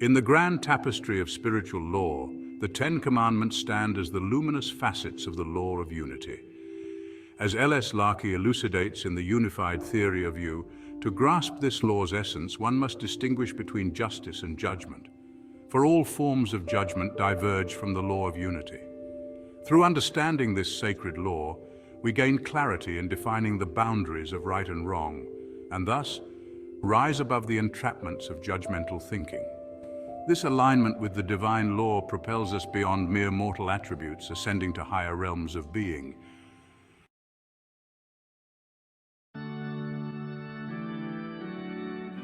In the grand tapestry of spiritual law, the Ten Commandments stand as the luminous facets of the law of unity. As Larkey elucidates in the unified theory of you, to grasp this law's essence, one must distinguish between justice and judgment. For all forms of judgment diverge from the law of unity. Through understanding this sacred law, we gain clarity in defining the boundaries of right and wrong, and thus rise above the entrapments of judgmental thinking. This alignment with the divine law propels us beyond mere mortal attributes, ascending to higher realms of being.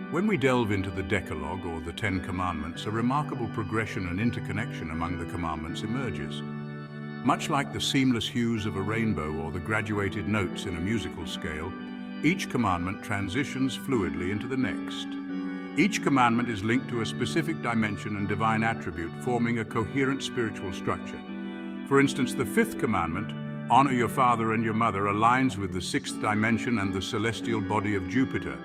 When we delve into the Decalogue, or the Ten Commandments, a remarkable progression and interconnection among the commandments emerges. Much like the seamless hues of a rainbow or the graduated notes in a musical scale, each commandment transitions fluidly into the next. Each commandment is linked to a specific dimension and divine attribute, forming a coherent spiritual structure. For instance, the fifth commandment, honor your father and your mother, aligns with the sixth dimension and the celestial body of Jupiter.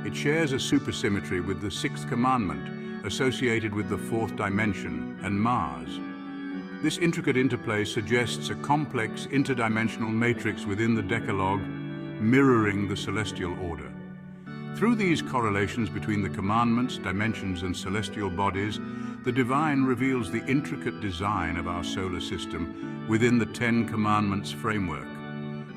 It shares a supersymmetry with the sixth commandment, associated with the fourth dimension and Mars. This intricate interplay suggests a complex interdimensional matrix within the Decalogue, mirroring the celestial order. Through these correlations between the commandments, dimensions, and celestial bodies, the divine reveals the intricate design of our solar system within the Ten Commandments framework.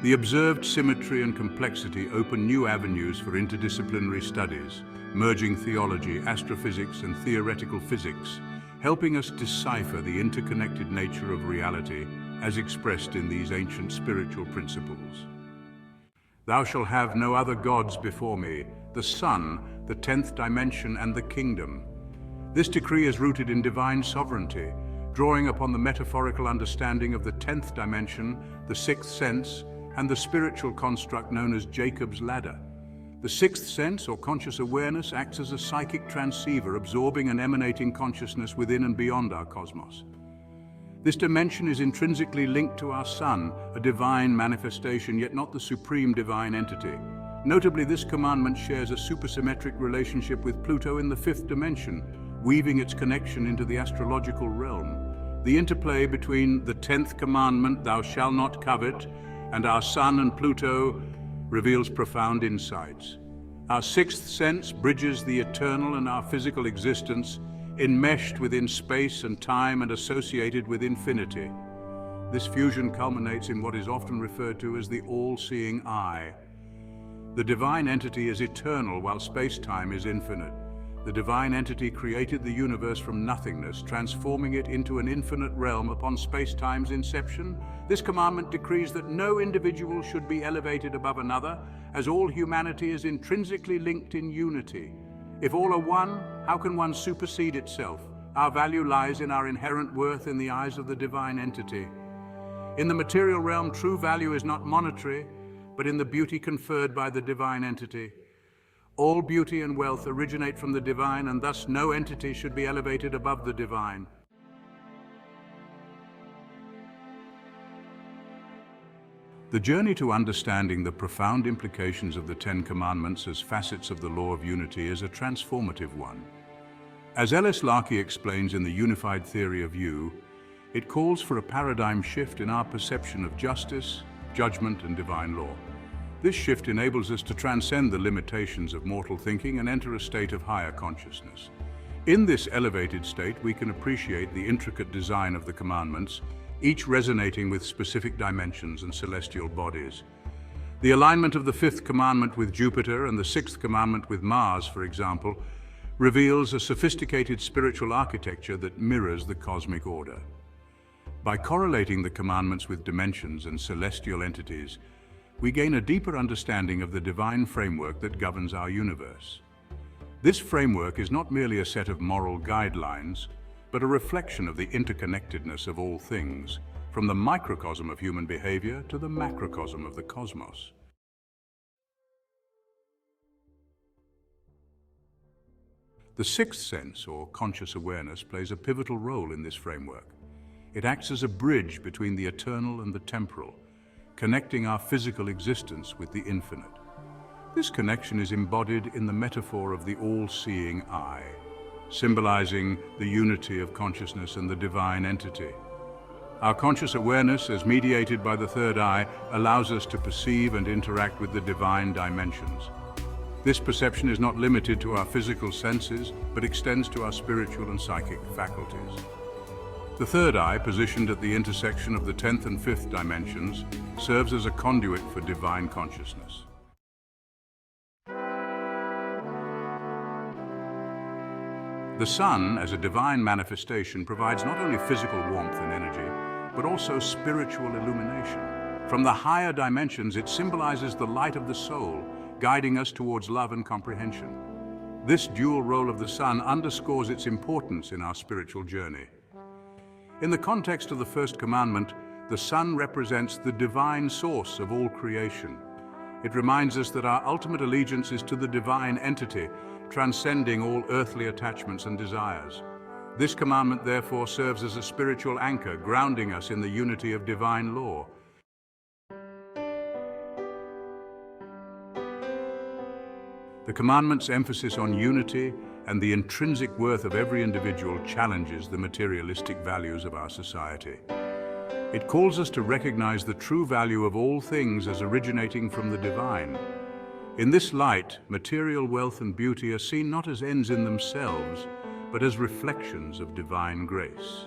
The observed symmetry and complexity open new avenues for interdisciplinary studies, merging theology, astrophysics, and theoretical physics, helping us decipher the interconnected nature of reality as expressed in these ancient spiritual principles. Thou shalt have no other gods before me, the sun, the 10th dimension, and the kingdom. This decree is rooted in divine sovereignty, drawing upon the metaphorical understanding of the 10th dimension, the sixth sense, and the spiritual construct known as Jacob's ladder. The sixth sense, or conscious awareness, acts as a psychic transceiver, absorbing and emanating consciousness within and beyond our cosmos. This dimension is intrinsically linked to our sun, a divine manifestation, yet not the supreme divine entity. Notably, this commandment shares a supersymmetric relationship with Pluto in the fifth dimension, weaving its connection into the astrological realm. The interplay between the 10th commandment, thou shalt not covet, and our sun and Pluto reveals profound insights. Our sixth sense bridges the eternal and our physical existence, enmeshed within space and time and associated with infinity. This fusion culminates in what is often referred to as the all-seeing eye. The divine entity is eternal while space-time is infinite. The divine entity created the universe from nothingness, transforming it into an infinite realm upon space-time's inception. This commandment decrees that no individual should be elevated above another, as all humanity is intrinsically linked in unity. If all are one, how can one supersede itself? Our value lies in our inherent worth in the eyes of the divine entity. In the material realm, true value is not monetary, but in the beauty conferred by the divine entity. All beauty and wealth originate from the divine, and thus no entity should be elevated above the divine. The journey to understanding the profound implications of the Ten Commandments as facets of the law of unity is a transformative one. As Larkey explains in the unified theory of you, it calls for a paradigm shift in our perception of justice, judgment, and divine law. This shift enables us to transcend the limitations of mortal thinking and enter a state of higher consciousness. In this elevated state, we can appreciate the intricate design of the commandments, each resonating with specific dimensions and celestial bodies. The alignment of the fifth commandment with Jupiter and the sixth commandment with Mars, for example, reveals a sophisticated spiritual architecture that mirrors the cosmic order. By correlating the commandments with dimensions and celestial entities, we gain a deeper understanding of the divine framework that governs our universe. This framework is not merely a set of moral guidelines, but a reflection of the interconnectedness of all things, from the microcosm of human behavior to the macrocosm of the cosmos. The sixth sense, or conscious awareness, plays a pivotal role in this framework. It acts as a bridge between the eternal and the temporal, connecting our physical existence with the infinite. This connection is embodied in the metaphor of the all-seeing eye. symbolizing the unity of consciousness and the divine entity. Our conscious awareness, as mediated by the third eye, allows us to perceive and interact with the divine dimensions. This perception is not limited to our physical senses, but extends to our spiritual and psychic faculties. The third eye, positioned at the intersection of the 10th and 5th dimensions, serves as a conduit for divine consciousness. The sun, as a divine manifestation, provides not only physical warmth and energy, but also spiritual illumination. From the higher dimensions, it symbolizes the light of the soul, guiding us towards love and comprehension. This dual role of the sun underscores its importance in our spiritual journey. In the context of the first commandment, the sun represents the divine source of all creation. It reminds us that our ultimate allegiance is to the divine entity, transcending all earthly attachments and desires. This commandment, therefore, serves as a spiritual anchor, grounding us in the unity of divine law. The commandment's emphasis on unity and the intrinsic worth of every individual challenges the materialistic values of our society. It calls us to recognize the true value of all things as originating from the divine. In this light, material wealth and beauty are seen not as ends in themselves, but as reflections of divine grace.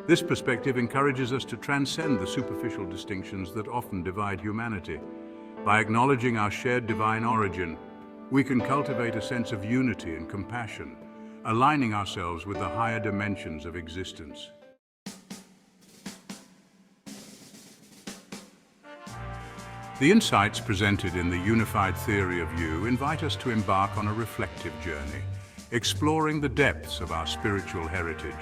This perspective encourages us to transcend the superficial distinctions that often divide humanity. By acknowledging our shared divine origin, we can cultivate a sense of unity and compassion, aligning ourselves with the higher dimensions of existence. The insights presented in the Unified Theory of You invite us to embark on a reflective journey, exploring the depths of our spiritual heritage.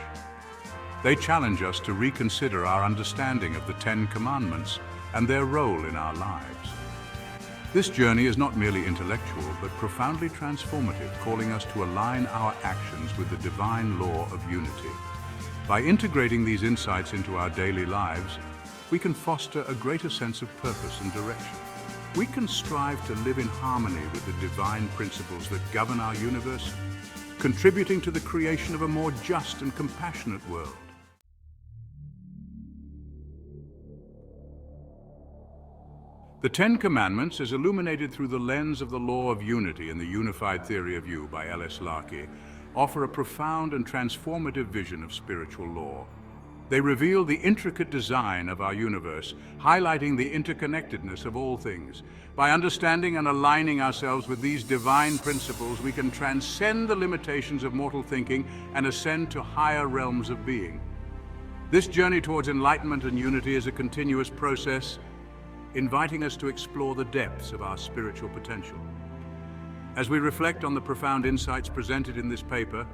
They challenge us to reconsider our understanding of the 10 Commandments and their role in our lives. This journey is not merely intellectual, but profoundly transformative, calling us to align our actions with the divine law of unity. By integrating these insights into our daily lives, we can foster a greater sense of purpose and direction. We can strive to live in harmony with the divine principles that govern our universe, contributing to the creation of a more just and compassionate world. The 10 Commandments, as illuminated through the lens of the law of unity in the Unified Theory of You by Larkey, offer a profound and transformative vision of spiritual law. They reveal the intricate design of our universe, highlighting the interconnectedness of all things. By understanding and aligning ourselves with these divine principles, we can transcend the limitations of mortal thinking and ascend to higher realms of being. This journey towards enlightenment and unity is a continuous process, inviting us to explore the depths of our spiritual potential. As we reflect on the profound insights presented in this paper,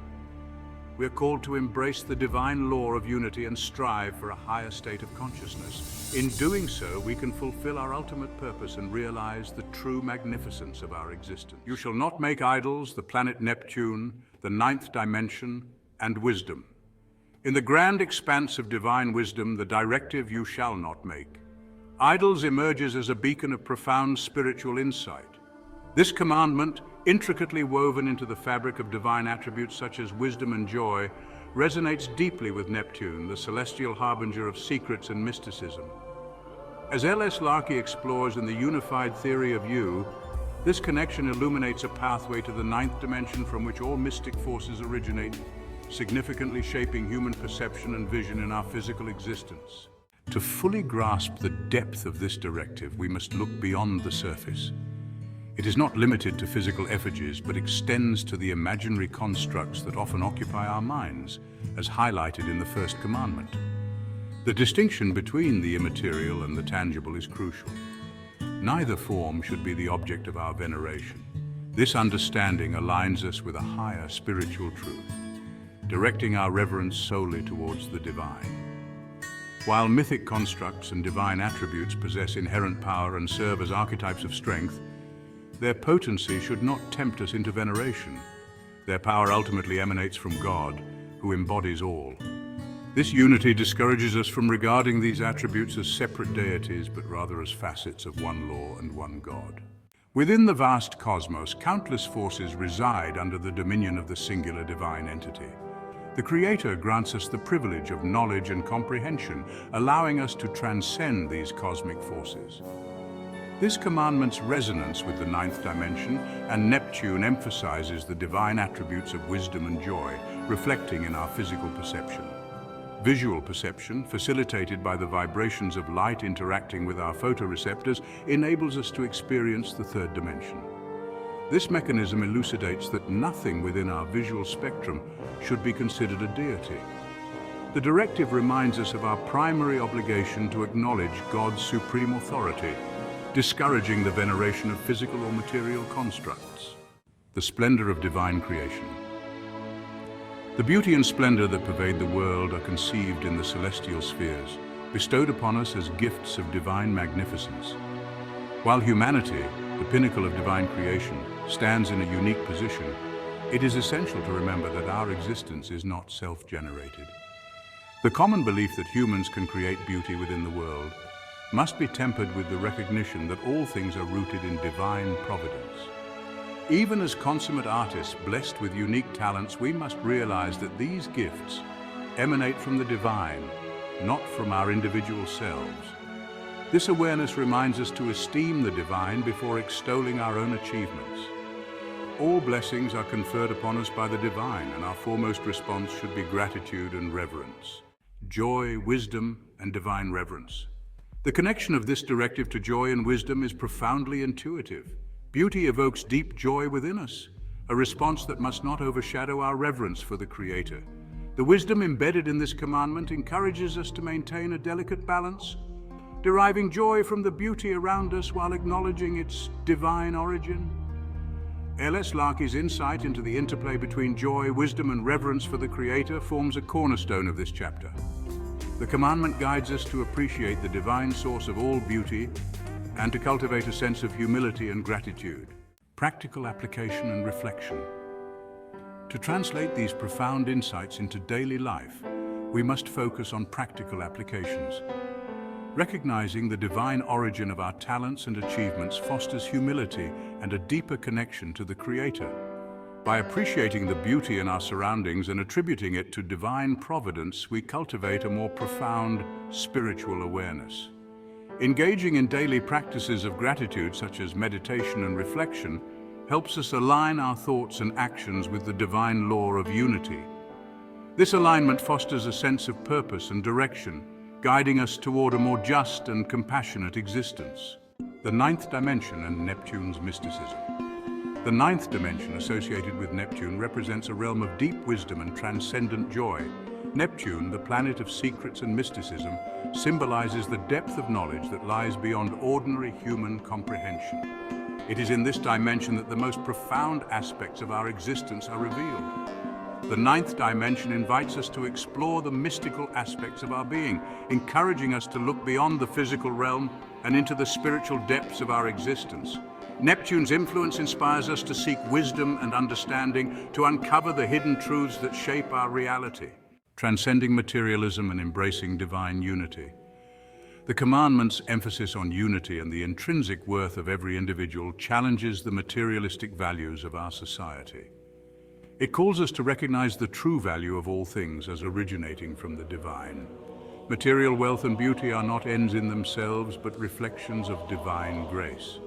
we are called to embrace the divine law of unity and strive for a higher state of consciousness. In doing so, we can fulfill our ultimate purpose and realize the true magnificence of our existence. You shall not make idols, the planet Neptune, the 9th dimension, and wisdom. In the grand expanse of divine wisdom, the directive you shall not make. Idols emerges as a beacon of profound spiritual insight. This commandment, intricately woven into the fabric of divine attributes such as wisdom and joy, resonates deeply with Neptune, the celestial harbinger of secrets and mysticism. As Larkey explores in the Unified Theory of You, this connection illuminates a pathway to the 9th dimension from which all mystic forces originate, significantly shaping human perception and vision in our physical existence. To fully grasp the depth of this directive, we must look beyond the surface. It is not limited to physical effigies, but extends to the imaginary constructs that often occupy our minds, as highlighted in the first commandment. The distinction between the immaterial and the tangible is crucial. Neither form should be the object of our veneration. This understanding aligns us with a higher spiritual truth, directing our reverence solely towards the divine. While mythic constructs and divine attributes possess inherent power and serve as archetypes of strength, their potency should not tempt us into veneration. Their power ultimately emanates from God, who embodies all. This unity discourages us from regarding these attributes as separate deities, but rather as facets of one law and one God. Within the vast cosmos, countless forces reside under the dominion of the singular divine entity. The Creator grants us the privilege of knowledge and comprehension, allowing us to transcend these cosmic forces. This commandment's resonance with the ninth dimension, and Neptune emphasizes the divine attributes of wisdom and joy, reflecting in our physical perception. Visual perception, facilitated by the vibrations of light interacting with our photoreceptors, enables us to experience the third dimension. This mechanism elucidates that nothing within our visual spectrum should be considered a deity. The directive reminds us of our primary obligation to acknowledge God's supreme authority, discouraging the veneration of physical or material constructs. The splendor of divine creation. The beauty and splendor that pervade the world are conceived in the celestial spheres, bestowed upon us as gifts of divine magnificence. While humanity, the pinnacle of divine creation, stands in a unique position, it is essential to remember that our existence is not self-generated. The common belief that humans can create beauty within the world must be tempered with the recognition that all things are rooted in divine providence. Even as consummate artists blessed with unique talents, we must realize that these gifts emanate from the divine, not from our individual selves. This awareness reminds us to esteem the divine before extolling our own achievements. All blessings are conferred upon us by the divine, and our foremost response should be gratitude and reverence. Joy, wisdom, and divine reverence. The connection of this directive to joy and wisdom is profoundly intuitive. Beauty evokes deep joy within us, a response that must not overshadow our reverence for the Creator. The wisdom embedded in this commandment encourages us to maintain a delicate balance, deriving joy from the beauty around us while acknowledging its divine origin. L.S. Larkey's insight into the interplay between joy, wisdom, and reverence for the Creator forms a cornerstone of this chapter. The commandment guides us to appreciate the divine source of all beauty and to cultivate a sense of humility and gratitude. Practical application and reflection. To translate these profound insights into daily life, we must focus on practical applications. Recognizing the divine origin of our talents and achievements fosters humility and a deeper connection to the Creator. By appreciating the beauty in our surroundings and attributing it to divine providence, we cultivate a more profound spiritual awareness. Engaging in daily practices of gratitude, such as meditation and reflection, helps us align our thoughts and actions with the divine law of unity. This alignment fosters a sense of purpose and direction, guiding us toward a more just and compassionate existence. The ninth dimension and Neptune's mysticism. The ninth dimension associated with Neptune represents a realm of deep wisdom and transcendent joy. Neptune, the planet of secrets and mysticism, symbolizes the depth of knowledge that lies beyond ordinary human comprehension. It is in this dimension that the most profound aspects of our existence are revealed. The ninth dimension invites us to explore the mystical aspects of our being, encouraging us to look beyond the physical realm and into the spiritual depths of our existence. Neptune's influence inspires us to seek wisdom and understanding, to uncover the hidden truths that shape our reality. Transcending materialism and embracing divine unity. The commandment's emphasis on unity and the intrinsic worth of every individual challenges the materialistic values of our society. It calls us to recognize the true value of all things as originating from the divine. Material wealth and beauty are not ends in themselves, but reflections of divine grace.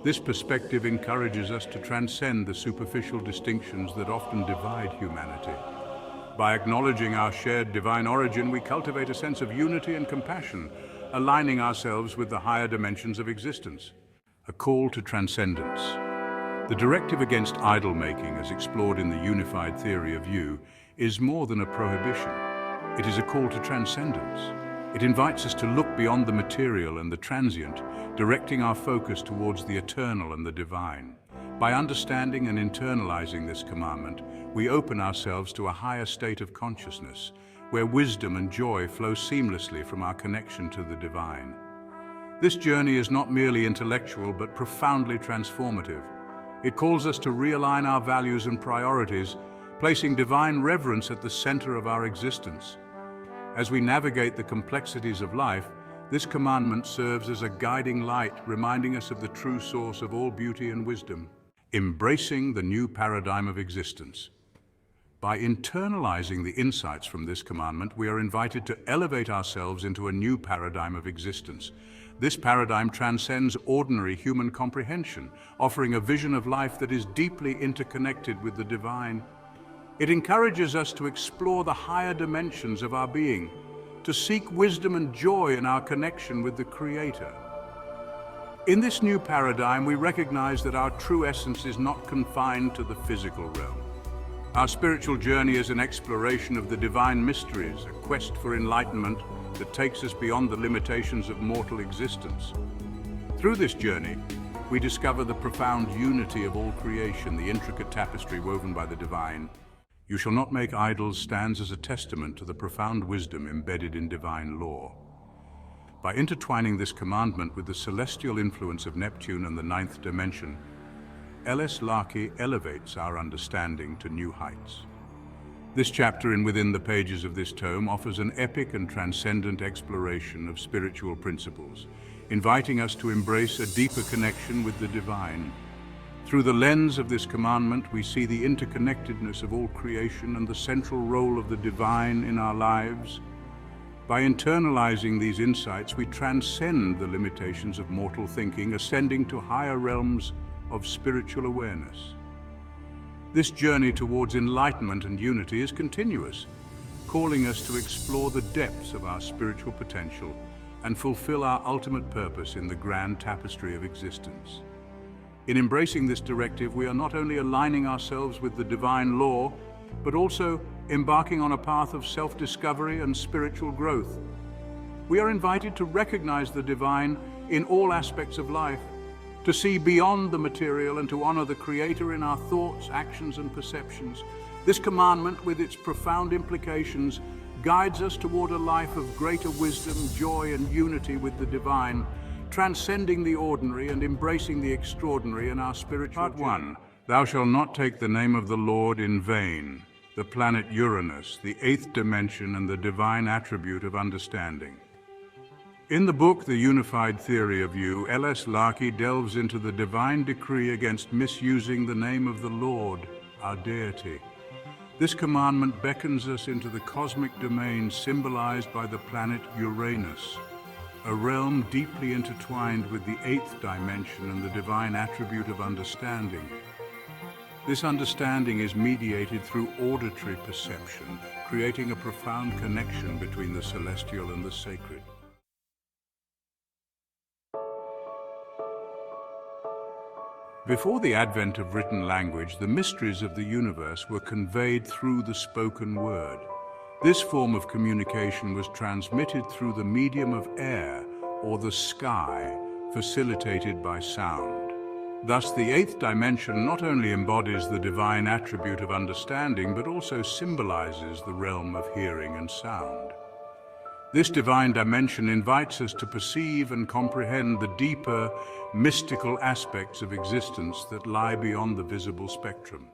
This perspective encourages us to transcend the superficial distinctions that often divide humanity. By acknowledging our shared divine origin, we cultivate a sense of unity and compassion, aligning ourselves with the higher dimensions of existence. A call to transcendence. The directive against idol-making, as explored in the unified theory of you, is more than a prohibition. It is a call to transcendence. It invites us to look beyond the material and the transient, directing our focus towards the eternal and the divine. By understanding and internalizing this commandment, we open ourselves to a higher state of consciousness, where wisdom and joy flow seamlessly from our connection to the divine. This journey is not merely intellectual, but profoundly transformative. It calls us to realign our values and priorities, placing divine reverence at the center of our existence. As we navigate the complexities of life, This commandment serves as a guiding light, reminding us of the true source of all beauty and wisdom, embracing the new paradigm of existence. By internalizing the insights from this commandment, we are invited to elevate ourselves into a new paradigm of existence. This paradigm transcends ordinary human comprehension, offering a vision of life that is deeply interconnected with the divine. It encourages us to explore the higher dimensions of our being, to seek wisdom and joy in our connection with the Creator. In this new paradigm, we recognize that our true essence is not confined to the physical realm. Our spiritual journey is an exploration of the divine mysteries, a quest for enlightenment that takes us beyond the limitations of mortal existence. Through this journey, we discover the profound unity of all creation, the intricate tapestry woven by the divine. "You shall not make idols" stands as a testament to the profound wisdom embedded in divine law. By intertwining this commandment with the celestial influence of Neptune and the ninth dimension, Larkey elevates our understanding to new heights. This chapter in Within the Pages of this tome offers an epic and transcendent exploration of spiritual principles, inviting us to embrace a deeper connection with the divine. Through the lens of this commandment, we see the interconnectedness of all creation and the central role of the divine in our lives. By internalizing these insights, we transcend the limitations of mortal thinking, ascending to higher realms of spiritual awareness. This journey towards enlightenment and unity is continuous, calling us to explore the depths of our spiritual potential and fulfill our ultimate purpose in the grand tapestry of existence. In embracing this directive, we are not only aligning ourselves with the divine law, but also embarking on a path of self-discovery and spiritual growth. We are invited to recognize the divine in all aspects of life, to see beyond the material and to honor the Creator in our thoughts, actions, and perceptions. This commandment, with its profound implications, guides us toward a life of greater wisdom, joy, and unity with the divine, transcending the ordinary and embracing the extraordinary in our spiritual journey. Part 1. Thou shalt not take the name of the Lord in vain. The planet Uranus, the eighth dimension and the divine attribute of understanding. In the book, The Unified Theory of You, Larkey delves into the divine decree against misusing the name of the Lord, our deity. This commandment beckons us into the cosmic domain symbolized by the planet Uranus, a realm deeply intertwined with the eighth dimension and the divine attribute of understanding. This understanding is mediated through auditory perception, creating a profound connection between the celestial and the sacred. Before the advent of written language, the mysteries of the universe were conveyed through the spoken word. This form of communication was transmitted through the medium of air or the sky, facilitated by sound. Thus, the eighth dimension not only embodies the divine attribute of understanding, but also symbolizes the realm of hearing and sound. This divine dimension invites us to perceive and comprehend the deeper, mystical aspects of existence that lie beyond the visible spectrum.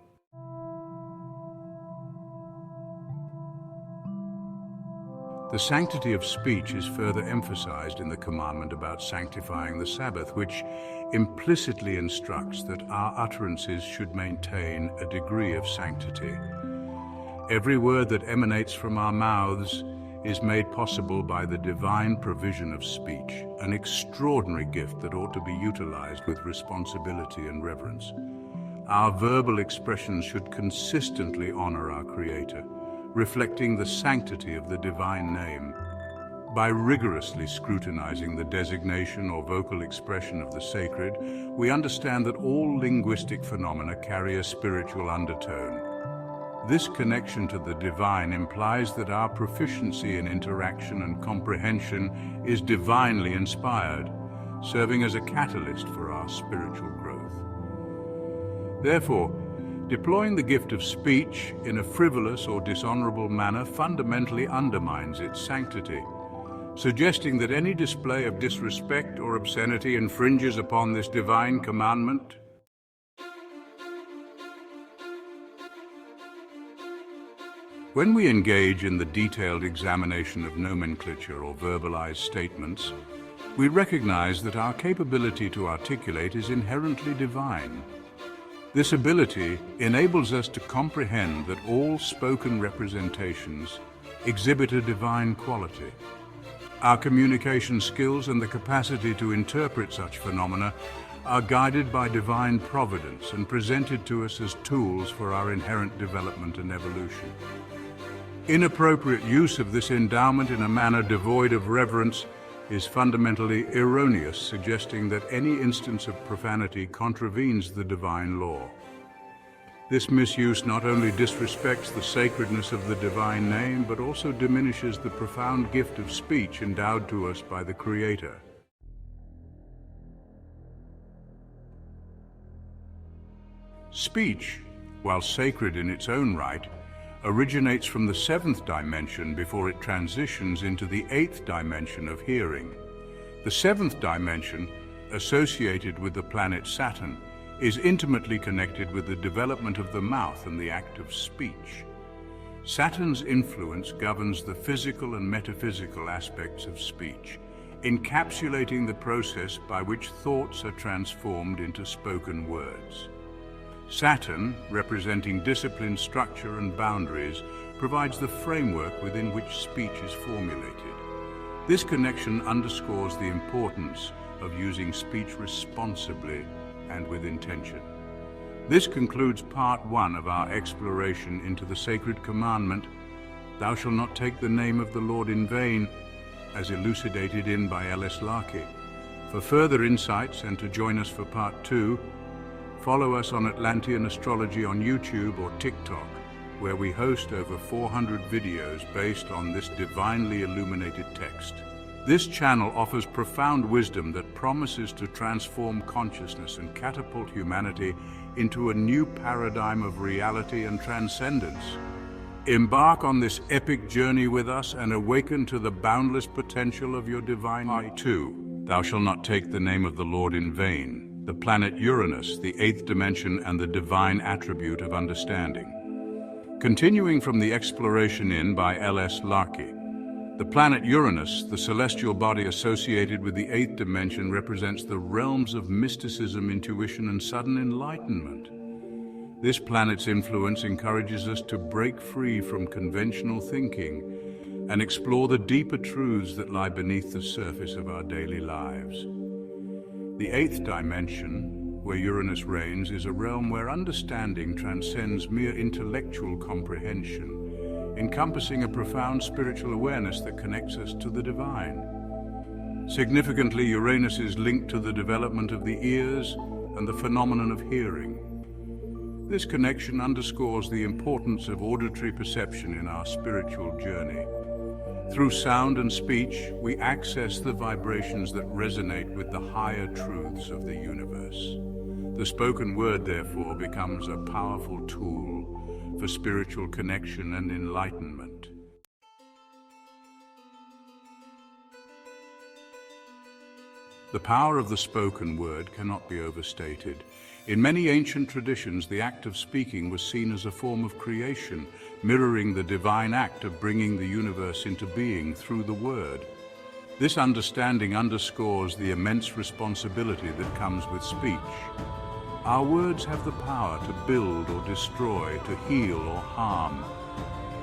The sanctity of speech is further emphasized in the commandment about sanctifying the Sabbath, which implicitly instructs that our utterances should maintain a degree of sanctity. Every word that emanates from our mouths is made possible by the divine provision of speech, an extraordinary gift that ought to be utilized with responsibility and reverence. Our verbal expressions should consistently honor our Creator, reflecting the sanctity of the divine name. By rigorously scrutinizing the designation or vocal expression of the sacred, we understand that all linguistic phenomena carry a spiritual undertone. This connection to the divine implies that our proficiency in interaction and comprehension is divinely inspired, serving as a catalyst for our spiritual growth. Therefore, deploying the gift of speech in a frivolous or dishonorable manner fundamentally undermines its sanctity, suggesting that any display of disrespect or obscenity infringes upon this divine commandment. When we engage in the detailed examination of nomenclature or verbalized statements, we recognize that our capability to articulate is inherently divine. This ability enables us to comprehend that all spoken representations exhibit a divine quality. Our communication skills and the capacity to interpret such phenomena are guided by divine providence and presented to us as tools for our inherent development and evolution. Inappropriate use of this endowment in a manner devoid of reverence is fundamentally erroneous, suggesting that any instance of profanity contravenes the divine law. This misuse not only disrespects the sacredness of the divine name, but also diminishes the profound gift of speech endowed to us by the Creator. Speech, while sacred in its own right, originates from the seventh dimension before it transitions into the eighth dimension of hearing. The seventh dimension, associated with the planet Saturn, is intimately connected with the development of the mouth and the act of speech. Saturn's influence governs the physical and metaphysical aspects of speech, encapsulating the process by which thoughts are transformed into spoken words. Saturn, representing discipline, structure, and boundaries, provides the framework within which speech is formulated. This connection underscores the importance of using speech responsibly and with intention. This concludes part 1 of our exploration into the sacred commandment, "Thou shalt not take the name of the Lord in vain," as elucidated in by Larkey. For further insights and to join us for part 2, follow us on Atlantean Astrology on YouTube or TikTok, where we host over 400 videos based on this divinely illuminated text. This channel offers profound wisdom that promises to transform consciousness and catapult humanity into a new paradigm of reality and transcendence. Embark on this epic journey with us and awaken to the boundless potential of your divine nature. Part 2. Thou shalt not take the name of the Lord in vain. The planet Uranus, the eighth dimension and the divine attribute of understanding. Continuing from the exploration in by Larkey. The planet Uranus, the celestial body associated with the eighth dimension, represents the realms of mysticism, intuition, and sudden enlightenment. This planet's influence encourages us to break free from conventional thinking and explore the deeper truths that lie beneath the surface of our daily lives. The eighth dimension, where Uranus reigns, is a realm where understanding transcends mere intellectual comprehension, encompassing a profound spiritual awareness that connects us to the divine. Significantly, Uranus is linked to the development of the ears and the phenomenon of hearing. This connection underscores the importance of auditory perception in our spiritual journey. Through sound and speech, we access the vibrations that resonate with the higher truths of the universe. The spoken word, therefore, becomes a powerful tool for spiritual connection and enlightenment. The power of the spoken word cannot be overstated. In many ancient traditions, the act of speaking was seen as a form of creation, mirroring the divine act of bringing the universe into being through the word. This understanding underscores the immense responsibility that comes with speech. Our words have the power to build or destroy, to heal or harm.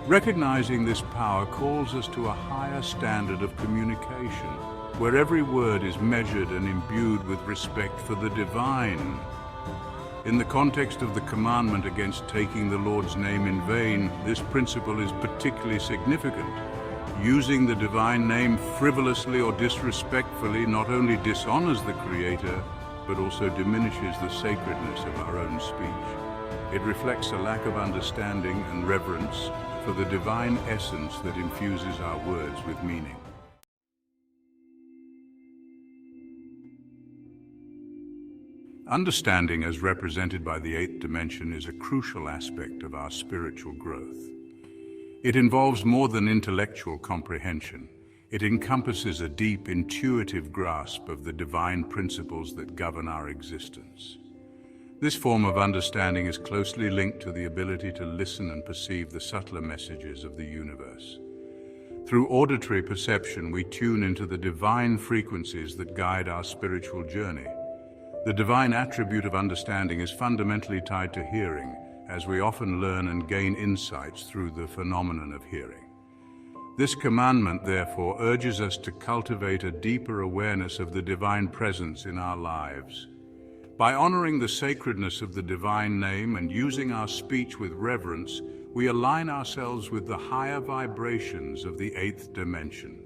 Recognizing this power calls us to a higher standard of communication, where every word is measured and imbued with respect for the divine. In the context of the commandment against taking the Lord's name in vain, this principle is particularly significant. Using the divine name frivolously or disrespectfully not only dishonors the Creator, but also diminishes the sacredness of our own speech. It reflects a lack of understanding and reverence for the divine essence that infuses our words with meaning. Understanding, as represented by the eighth dimension, is a crucial aspect of our spiritual growth. It involves more than intellectual comprehension. It encompasses a deep, intuitive grasp of the divine principles that govern our existence. This form of understanding is closely linked to the ability to listen and perceive the subtler messages of the universe. Through auditory perception, we tune into the divine frequencies that guide our spiritual journey. The divine attribute of understanding is fundamentally tied to hearing, as we often learn and gain insights through the phenomenon of hearing. This commandment, therefore, urges us to cultivate a deeper awareness of the divine presence in our lives. By honoring the sacredness of the divine name and using our speech with reverence, we align ourselves with the higher vibrations of the eighth dimension.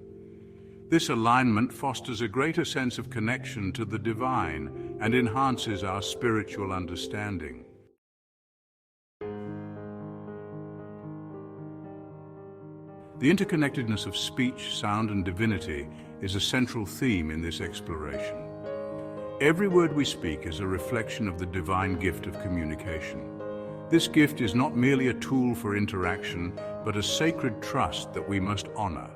This alignment fosters a greater sense of connection to the divine and enhances our spiritual understanding. The interconnectedness of speech, sound, and divinity is a central theme in this exploration. Every word we speak is a reflection of the divine gift of communication. This gift is not merely a tool for interaction, but a sacred trust that we must honor.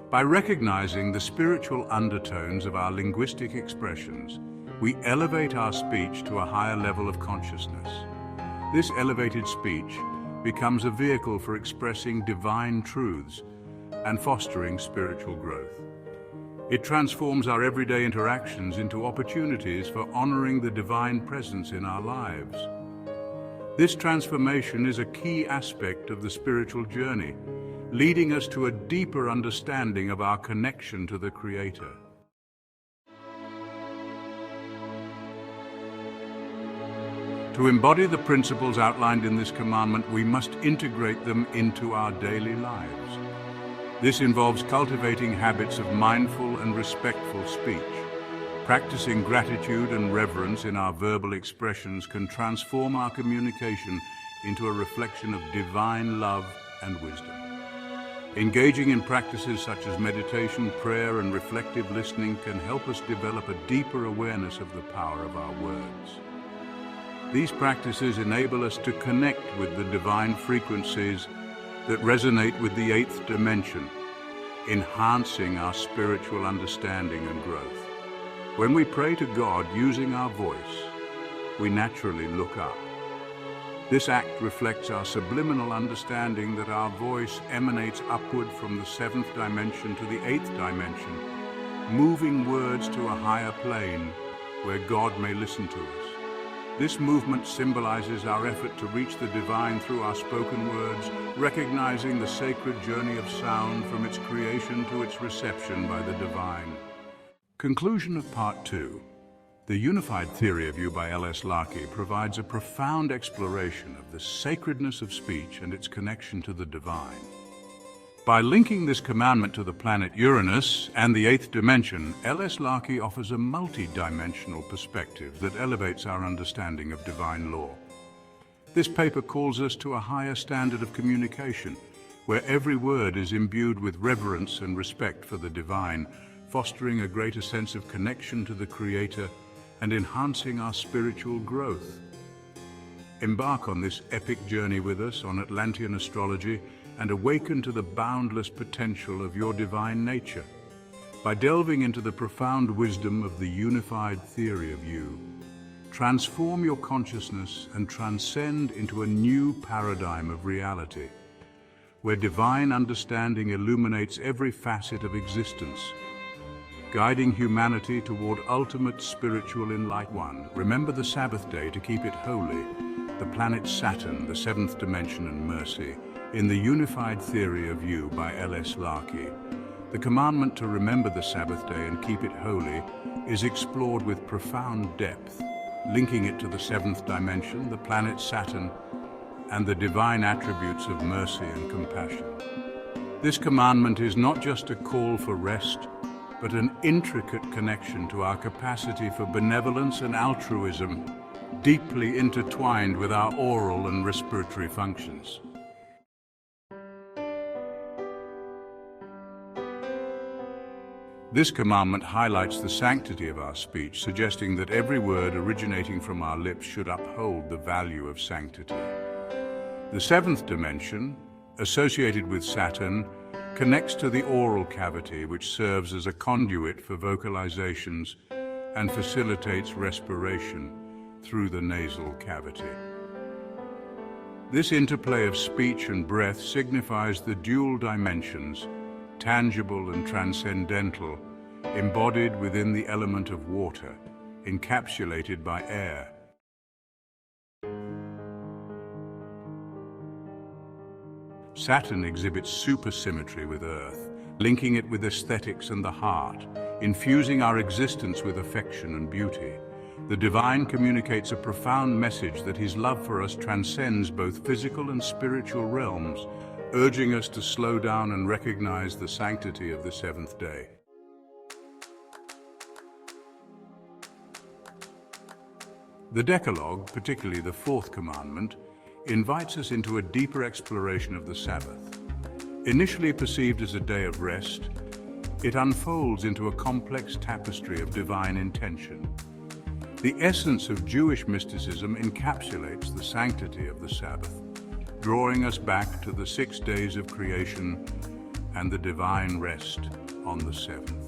By recognizing the spiritual undertones of our linguistic expressions, we elevate our speech to a higher level of consciousness. This elevated speech becomes a vehicle for expressing divine truths and fostering spiritual growth. It transforms our everyday interactions into opportunities for honoring the divine presence in our lives. This transformation is a key aspect of the spiritual journey, leading us to a deeper understanding of our connection to the Creator. To embody the principles outlined in this commandment, we must integrate them into our daily lives. This involves cultivating habits of mindful and respectful speech. Practicing gratitude and reverence in our verbal expressions can transform our communication into a reflection of divine love and wisdom. Engaging in practices such as meditation, prayer, and reflective listening can help us develop a deeper awareness of the power of our words. These practices enable us to connect with the divine frequencies that resonate with the eighth dimension, enhancing our spiritual understanding and growth. When we pray to God using our voice, we naturally look up. This act reflects our subliminal understanding that our voice emanates upward from the seventh dimension to the eighth dimension, moving words to a higher plane where God may listen to us. This movement symbolizes our effort to reach the divine through our spoken words, recognizing the sacred journey of sound from its creation to its reception by the divine. Conclusion of Part 2. The Unified Theory of You by L.S. Larkey provides a profound exploration of the sacredness of speech and its connection to the divine. By linking this commandment to the planet Uranus and the eighth dimension, L.S. Larkey offers a multi-dimensional perspective that elevates our understanding of divine law. This paper calls us to a higher standard of communication, where every word is imbued with reverence and respect for the divine, fostering a greater sense of connection to the Creator and enhancing our spiritual growth. Embark on this epic journey with us on Atlantean astrology and awaken to the boundless potential of your divine nature. By delving into the profound wisdom of the unified theory of you, transform your consciousness and transcend into a new paradigm of reality, where divine understanding illuminates every facet of existence, guiding humanity toward ultimate spiritual enlightenment. Remember the Sabbath day to keep it holy, the planet Saturn, the seventh dimension, and mercy, in the Unified Theory of You by L.S. Larkey. The commandment to remember the Sabbath day and keep it holy is explored with profound depth, linking it to the seventh dimension, the planet Saturn, and the divine attributes of mercy and compassion. This commandment is not just a call for rest, but an intricate connection to our capacity for benevolence and altruism, deeply intertwined with our oral and respiratory functions. This commandment highlights the sanctity of our speech, suggesting that every word originating from our lips should uphold the value of sanctity. The seventh dimension, associated with Saturn, connects to the oral cavity, which serves as a conduit for vocalizations and facilitates respiration, through the nasal cavity. This interplay of speech and breath signifies the dual dimensions, tangible and transcendental, embodied within the element of water, encapsulated by air. Saturn exhibits supersymmetry with Earth, linking it with aesthetics and the heart, infusing our existence with affection and beauty. The divine communicates a profound message that his love for us transcends both physical and spiritual realms, urging us to slow down and recognize the sanctity of the seventh day. The Decalogue, particularly the fourth commandment, invites us into a deeper exploration of the Sabbath. Initially perceived as a day of rest, it unfolds into a complex tapestry of divine intention. The essence of Jewish mysticism encapsulates the sanctity of the Sabbath, drawing us back to the 6 days of creation and the divine rest on the seventh.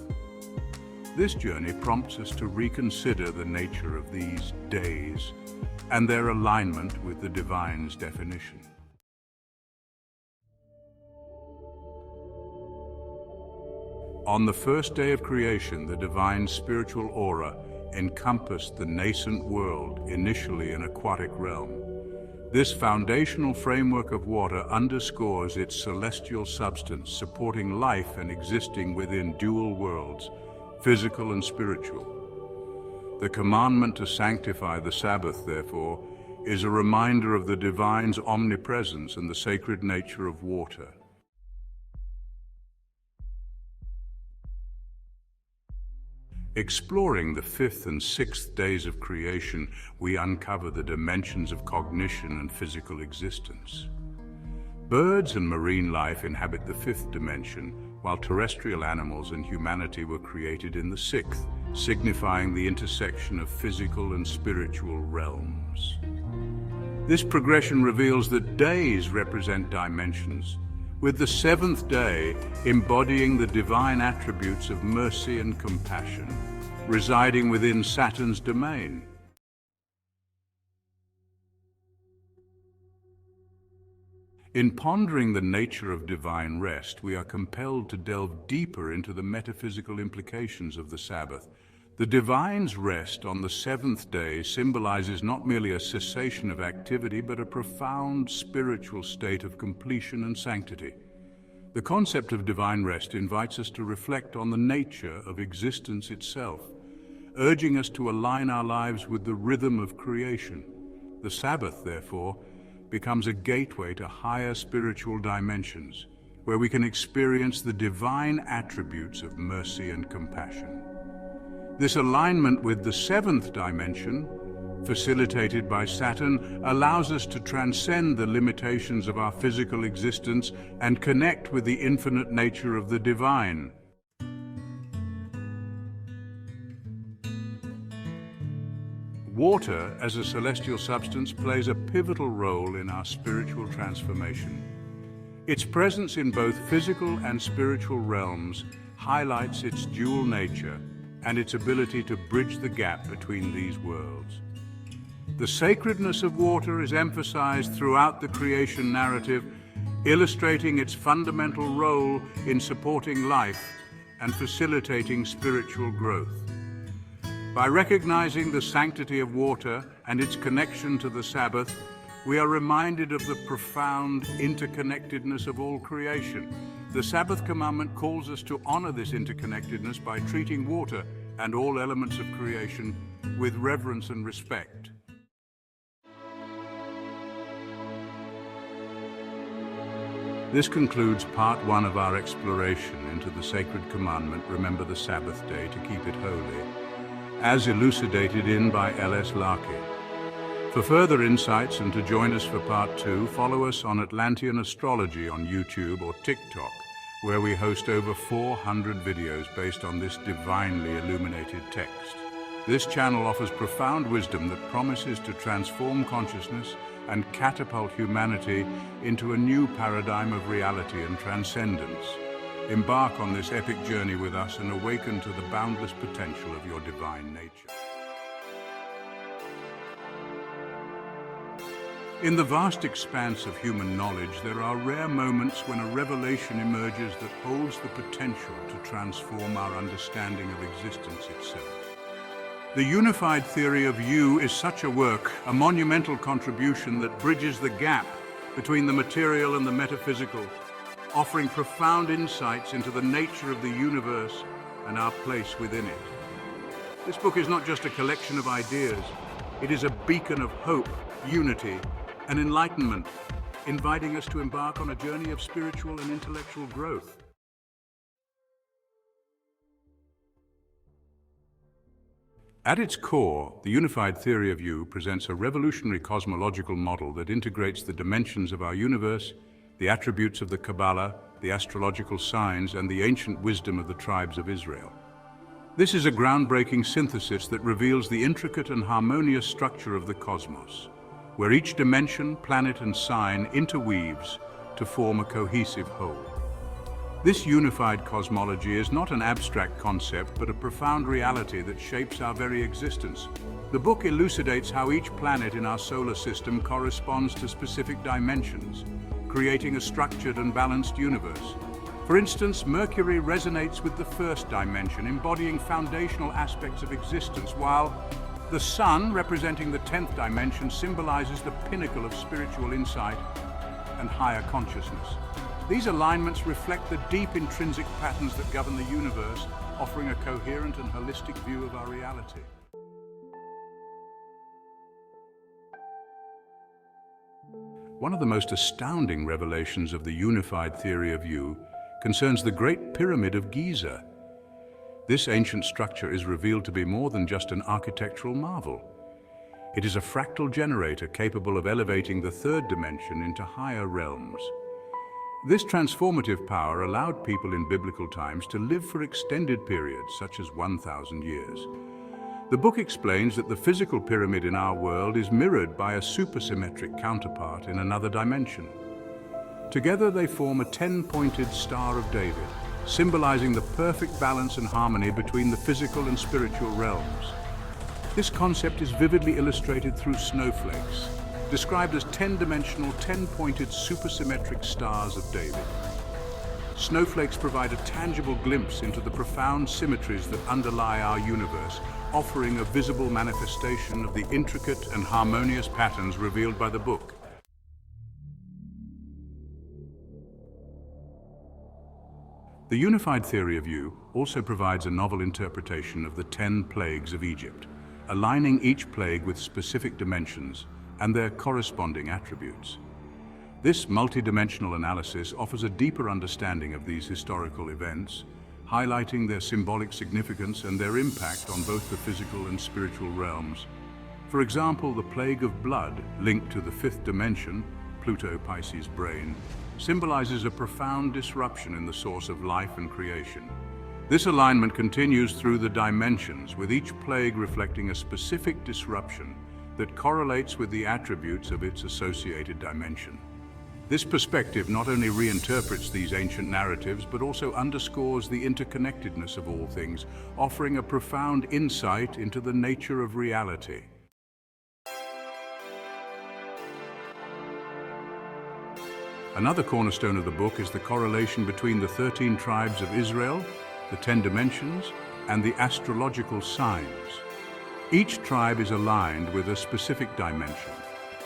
This journey prompts us to reconsider the nature of these days and their alignment with the divine's definition. On the first day of creation, the divine spiritual aura encompassed the nascent world, initially an aquatic realm. This foundational framework of water underscores its celestial substance, supporting life and existing within dual worlds, physical and spiritual. The commandment to sanctify the Sabbath, therefore, is a reminder of the divine's omnipresence and the sacred nature of water. Exploring the fifth and sixth days of creation, we uncover the dimensions of cognition and physical existence. Birds and marine life inhabit the fifth dimension, while terrestrial animals and humanity were created in the sixth, signifying the intersection of physical and spiritual realms. This progression reveals that days represent dimensions, with the seventh day embodying the divine attributes of mercy and compassion, residing within Saturn's domain. In pondering the nature of divine rest, we are compelled to delve deeper into the metaphysical implications of the Sabbath. The divine's rest on the seventh day symbolizes not merely a cessation of activity, but a profound spiritual state of completion and sanctity. The concept of divine rest invites us to reflect on the nature of existence itself, urging us to align our lives with the rhythm of creation. The Sabbath, therefore, becomes a gateway to higher spiritual dimensions, where we can experience the divine attributes of mercy and compassion. This alignment with the seventh dimension, facilitated by Saturn, allows us to transcend the limitations of our physical existence and connect with the infinite nature of the divine. Water, as a celestial substance, plays a pivotal role in our spiritual transformation. Its presence in both physical and spiritual realms highlights its dual nature and its ability to bridge the gap between these worlds. The sacredness of water is emphasized throughout the creation narrative, illustrating its fundamental role in supporting life and facilitating spiritual growth. By recognizing the sanctity of water and its connection to the Sabbath, we are reminded of the profound interconnectedness of all creation. The Sabbath commandment calls us to honor this interconnectedness by treating water and all elements of creation with reverence and respect. This concludes part 1 of our exploration into the sacred commandment, remember the Sabbath day to keep it holy, as elucidated in by L.S. Larkey. For further insights and to join us for part 2, follow us on Atlantean Astrology on YouTube or TikTok, where we host over 400 videos based on this divinely illuminated text. This channel offers profound wisdom that promises to transform consciousness and catapult humanity into a new paradigm of reality and transcendence. Embark on this epic journey with us and awaken to the boundless potential of your divine nature. In the vast expanse of human knowledge, there are rare moments when a revelation emerges that holds the potential to transform our understanding of existence itself. The unified theory of you is such a work, a monumental contribution that bridges the gap between the material and the metaphysical, offering profound insights into the nature of the universe and our place within it. This book is not just a collection of ideas, it is a beacon of hope, unity, and enlightenment, inviting us to embark on a journey of spiritual and intellectual growth. At its core, the unified theory of you presents a revolutionary cosmological model that integrates the dimensions of our universe, the attributes of the Kabbalah, the astrological signs, and the ancient wisdom of the tribes of Israel. This is a groundbreaking synthesis that reveals the intricate and harmonious structure of the cosmos, where each dimension, planet, and sign interweaves to form a cohesive whole. This unified cosmology is not an abstract concept, but a profound reality that shapes our very existence. The book elucidates how each planet in our solar system corresponds to specific dimensions, creating a structured and balanced universe. For instance, Mercury resonates with the first dimension, embodying foundational aspects of existence, while the Sun, representing the 10th dimension, symbolizes the pinnacle of spiritual insight and higher consciousness. These alignments reflect the deep intrinsic patterns that govern the universe, offering a coherent and holistic view of our reality. One of the most astounding revelations of the unified theory of you concerns the Great Pyramid of Giza. This ancient structure is revealed to be more than just an architectural marvel. It is a fractal generator capable of elevating the third dimension into higher realms. This transformative power allowed people in biblical times to live for extended periods, such as 1,000 years. The book explains that the physical pyramid in our world is mirrored by a supersymmetric counterpart in another dimension. Together they form a 10-pointed Star of David, symbolizing the perfect balance and harmony between the physical and spiritual realms. This concept is vividly illustrated through snowflakes, described as 10-dimensional, 10-pointed supersymmetric stars of David. Snowflakes provide a tangible glimpse into the profound symmetries that underlie our universe, offering a visible manifestation of the intricate and harmonious patterns revealed by the book. The unified theory of you also provides a novel interpretation of the 10 plagues of Egypt, aligning each plague with specific dimensions and their corresponding attributes. This multidimensional analysis offers a deeper understanding of these historical events, highlighting their symbolic significance and their impact on both the physical and spiritual realms. For example, the plague of blood, linked to the fifth dimension, Pluto Pisces brain, symbolizes a profound disruption in the source of life and creation. This alignment continues through the dimensions, with each plague reflecting a specific disruption that correlates with the attributes of its associated dimension. This perspective not only reinterprets these ancient narratives, but also underscores the interconnectedness of all things, offering a profound insight into the nature of reality. Another cornerstone of the book is the correlation between the 13 tribes of Israel, the 10 dimensions, and the astrological signs. Each tribe is aligned with a specific dimension,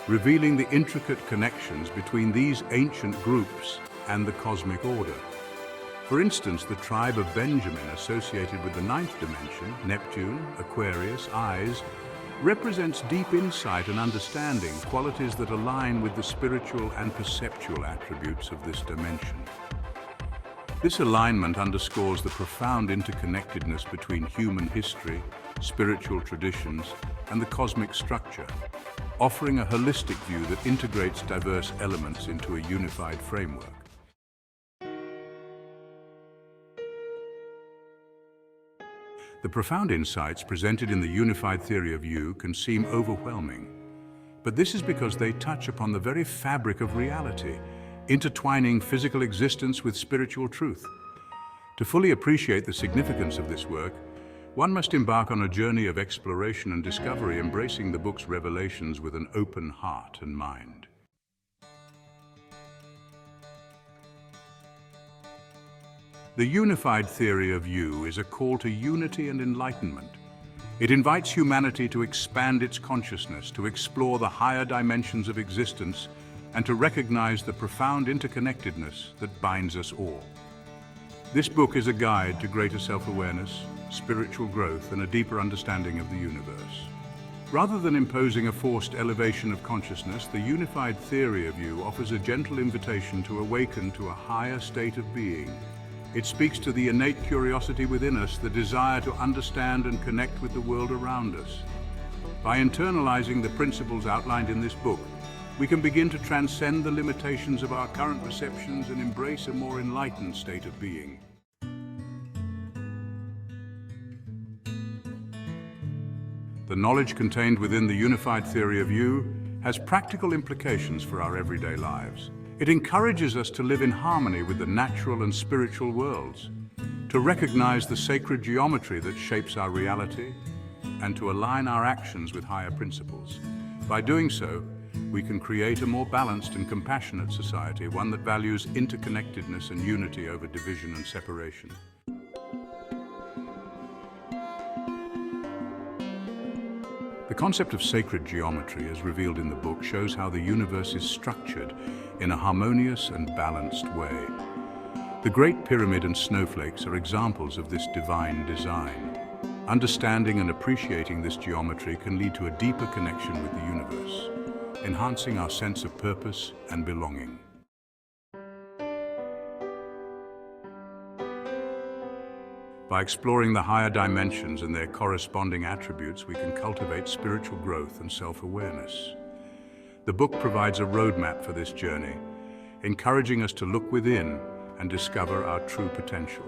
revealing the intricate connections between these ancient groups and the cosmic order. For instance, the tribe of Benjamin, associated with the 9th dimension, Neptune, Aquarius, eyes, represents deep insight and understanding, qualities that align with the spiritual and perceptual attributes of this dimension. This alignment underscores the profound interconnectedness between human history, spiritual traditions, and the cosmic structure, offering a holistic view that integrates diverse elements into a unified framework. The profound insights presented in the unified theory of you can seem overwhelming, but this is because they touch upon the very fabric of reality, intertwining physical existence with spiritual truth. To fully appreciate the significance of this work, one must embark on a journey of exploration and discovery, embracing the book's revelations with an open heart and mind. The unified theory of you is a call to unity and enlightenment. It invites humanity to expand its consciousness, to explore the higher dimensions of existence, and to recognize the profound interconnectedness that binds us all. This book is a guide to greater self-awareness, spiritual growth, and a deeper understanding of the universe. Rather than imposing a forced elevation of consciousness, the unified theory of you offers a gentle invitation to awaken to a higher state of being. It speaks to the innate curiosity within us, the desire to understand and connect with the world around us. By internalizing the principles outlined in this book, we can begin to transcend the limitations of our current perceptions and embrace a more enlightened state of being. The knowledge contained within the unified theory of you has practical implications for our everyday lives. It encourages us to live in harmony with the natural and spiritual worlds, to recognize the sacred geometry that shapes our reality, and to align our actions with higher principles. By doing so, we can create a more balanced and compassionate society, one that values interconnectedness and unity over division and separation. The concept of sacred geometry, as revealed in the book, shows how the universe is structured in a harmonious and balanced way. The Great Pyramid and snowflakes are examples of this divine design. Understanding and appreciating this geometry can lead to a deeper connection with the universe, enhancing our sense of purpose and belonging. By exploring the higher dimensions and their corresponding attributes, we can cultivate spiritual growth and self-awareness. The book provides a roadmap for this journey, encouraging us to look within and discover our true potential.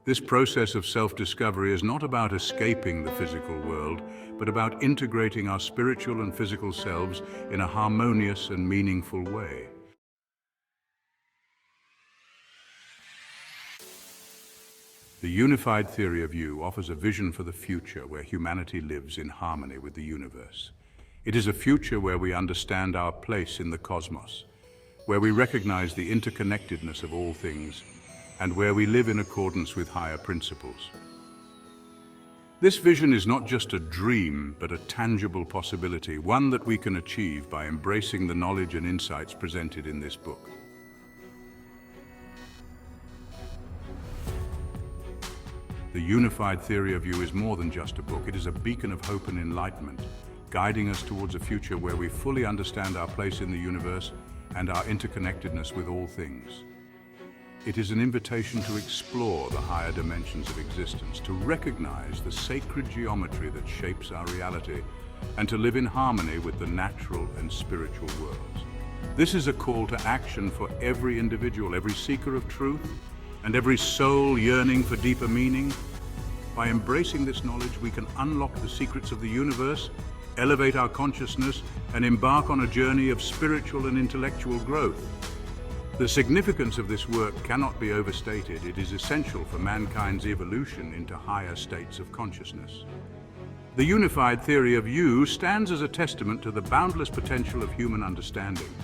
This process of self-discovery is not about escaping the physical world, but about integrating our spiritual and physical selves in a harmonious and meaningful way. The unified theory of you offers a vision for the future where humanity lives in harmony with the universe. It is a future where we understand our place in the cosmos, where we recognize the interconnectedness of all things, and where we live in accordance with higher principles. This vision is not just a dream, but a tangible possibility, one that we can achieve by embracing the knowledge and insights presented in this book. The unified theory of you is more than just a book. It is a beacon of hope and enlightenment, guiding us towards a future where we fully understand our place in the universe and our interconnectedness with all things. It is an invitation to explore the higher dimensions of existence, to recognize the sacred geometry that shapes our reality, and to live in harmony with the natural and spiritual worlds. This is a call to action for every individual, every seeker of truth, and every soul yearning for deeper meaning. By embracing this knowledge, we can unlock the secrets of the universe, elevate our consciousness, and embark on a journey of spiritual and intellectual growth. The significance of this work cannot be overstated. It is essential for mankind's evolution into higher states of consciousness. The unified theory of you stands as a testament to the boundless potential of human understanding.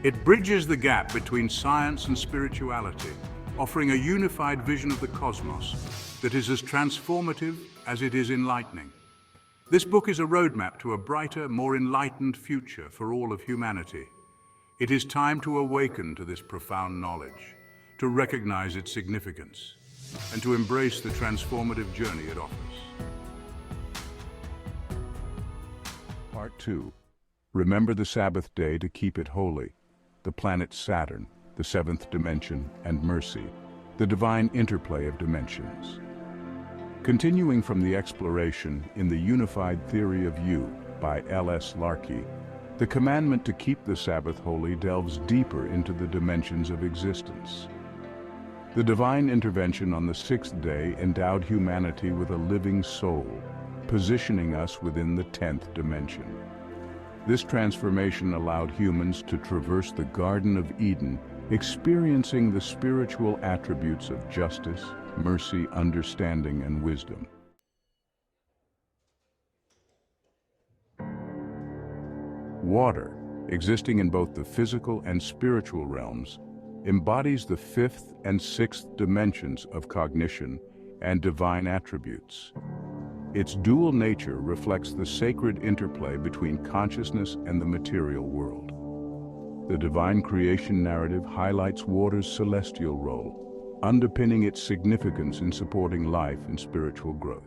It bridges the gap between science and spirituality, offering a unified vision of the cosmos that is as transformative as it is enlightening. This book is a roadmap to a brighter, more enlightened future for all of humanity. It is time to awaken to this profound knowledge, to recognize its significance, and to embrace the transformative journey it offers. Part 2. Remember the Sabbath day to keep it holy. The planet Saturn, the seventh dimension, and mercy, the divine interplay of dimensions. Continuing from the exploration in The Unified Theory of You by L.S. Larkey, the commandment to keep the Sabbath holy delves deeper into the dimensions of existence. The divine intervention on the sixth day endowed humanity with a living soul, positioning us within the 10th dimension. This transformation allowed humans to traverse the Garden of Eden, experiencing the spiritual attributes of justice, mercy, understanding, and wisdom. Water, existing in both the physical and spiritual realms, embodies the fifth and sixth dimensions of cognition and divine attributes. Its dual nature reflects the sacred interplay between consciousness and the material world. The divine creation narrative highlights water's celestial role, underpinning its significance in supporting life and spiritual growth.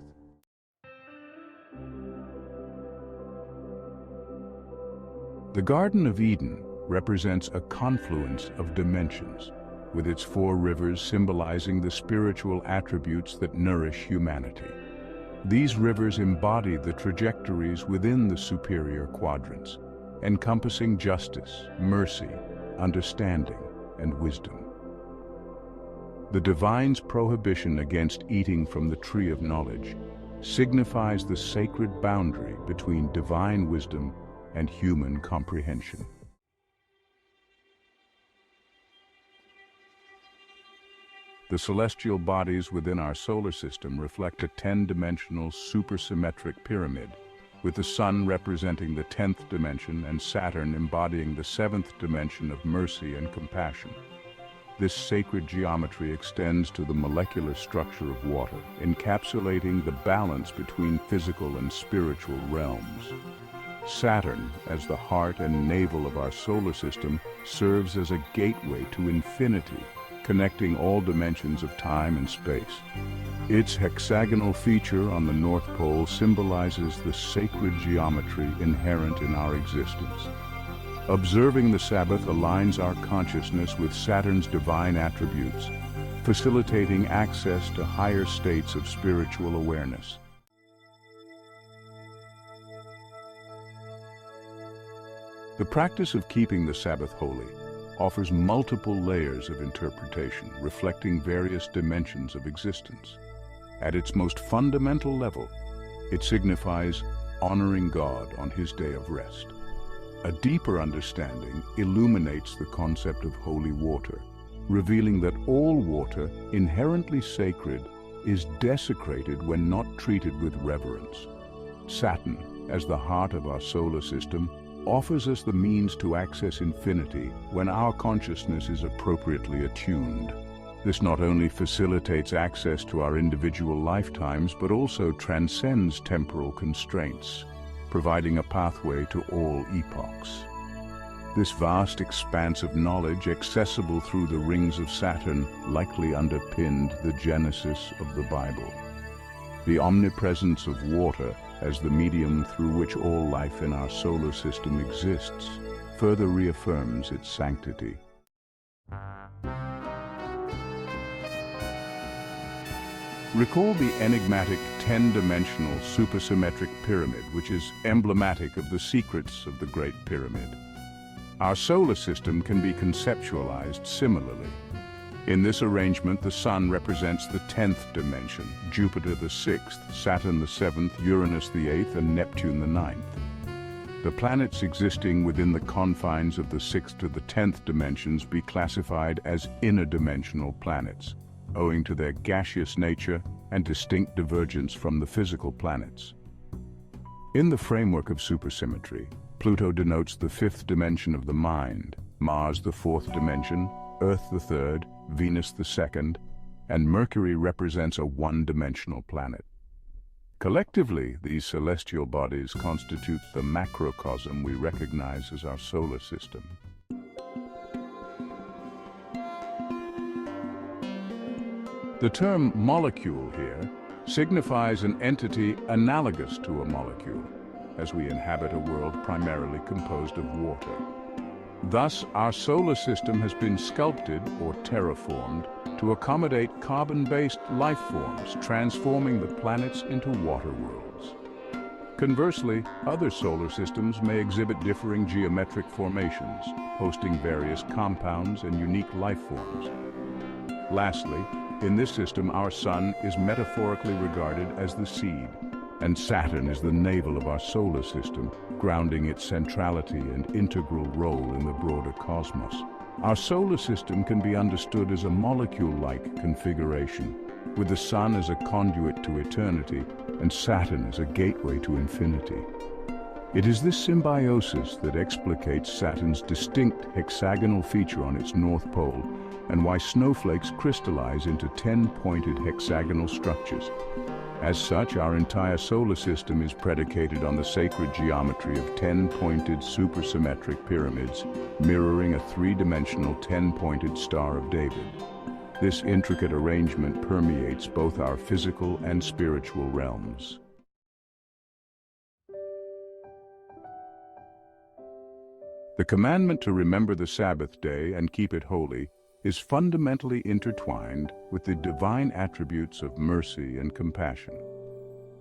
The Garden of Eden represents a confluence of dimensions, with its four rivers symbolizing the spiritual attributes that nourish humanity. These rivers embody the trajectories within the superior quadrants, encompassing justice, mercy, understanding, and wisdom. The divine's prohibition against eating from the tree of knowledge signifies the sacred boundary between divine wisdom and human comprehension. The celestial bodies within our solar system reflect a 10-dimensional supersymmetric pyramid, with the Sun representing the 10th dimension and Saturn embodying the 7th dimension of mercy and compassion. This sacred geometry extends to the molecular structure of water, encapsulating the balance between physical and spiritual realms. Saturn, as the heart and navel of our solar system, serves as a gateway to infinity, connecting all dimensions of time and space. Its hexagonal feature on the North Pole symbolizes the sacred geometry inherent in our existence. Observing the Sabbath aligns our consciousness with Saturn's divine attributes, facilitating access to higher states of spiritual awareness. The practice of keeping the Sabbath holy offers multiple layers of interpretation, reflecting various dimensions of existence. At its most fundamental level, it signifies honoring God on His day of rest. A deeper understanding illuminates the concept of holy water, revealing that all water, inherently sacred, is desecrated when not treated with reverence. Saturn, as the heart of our solar system, offers us the means to access infinity when our consciousness is appropriately attuned. This not only facilitates access to our individual lifetimes, but also transcends temporal constraints, providing a pathway to all epochs. This vast expanse of knowledge, accessible through the rings of Saturn, likely underpinned the genesis of the Bible. The omnipresence of water as the medium through which all life in our solar system exists further reaffirms its sanctity. Recall the enigmatic 10-dimensional supersymmetric pyramid, which is emblematic of the secrets of the Great Pyramid. Our solar system can be conceptualized similarly. In this arrangement, the Sun represents the 10th dimension, Jupiter the 6th, Saturn the 7th, Uranus the 8th, and Neptune the 9th. The planets existing within the confines of the 6th to the 10th dimensions be classified as interdimensional planets, owing to their gaseous nature and distinct divergence from the physical planets. In the framework of supersymmetry, Pluto denotes the 5th dimension of the mind, Mars the 4th dimension, Earth the 3rd, Venus the 2nd, and Mercury represents a one-dimensional planet. Collectively, these celestial bodies constitute the macrocosm we recognize as our solar system. The term molecule here signifies an entity analogous to a molecule, as we inhabit a world primarily composed of water. Thus, our solar system has been sculpted or terraformed to accommodate carbon-based life forms, transforming the planets into water worlds. Conversely, other solar systems may exhibit differing geometric formations, hosting various compounds and unique life forms. Lastly, in this system, our Sun is metaphorically regarded as the seed, and Saturn is the navel of our solar system, grounding its centrality and integral role in the broader cosmos. Our solar system can be understood as a molecule-like configuration, with the Sun as a conduit to eternity and Saturn as a gateway to infinity. It is this symbiosis that explicates Saturn's distinct hexagonal feature on its north pole and why snowflakes crystallize into 10-pointed hexagonal structures. As such, our entire solar system is predicated on the sacred geometry of 10-pointed supersymmetric pyramids, mirroring a three-dimensional 10-pointed Star of David. This intricate arrangement permeates both our physical and spiritual realms. The commandment to remember the Sabbath day and keep it holy is fundamentally intertwined with the divine attributes of mercy and compassion.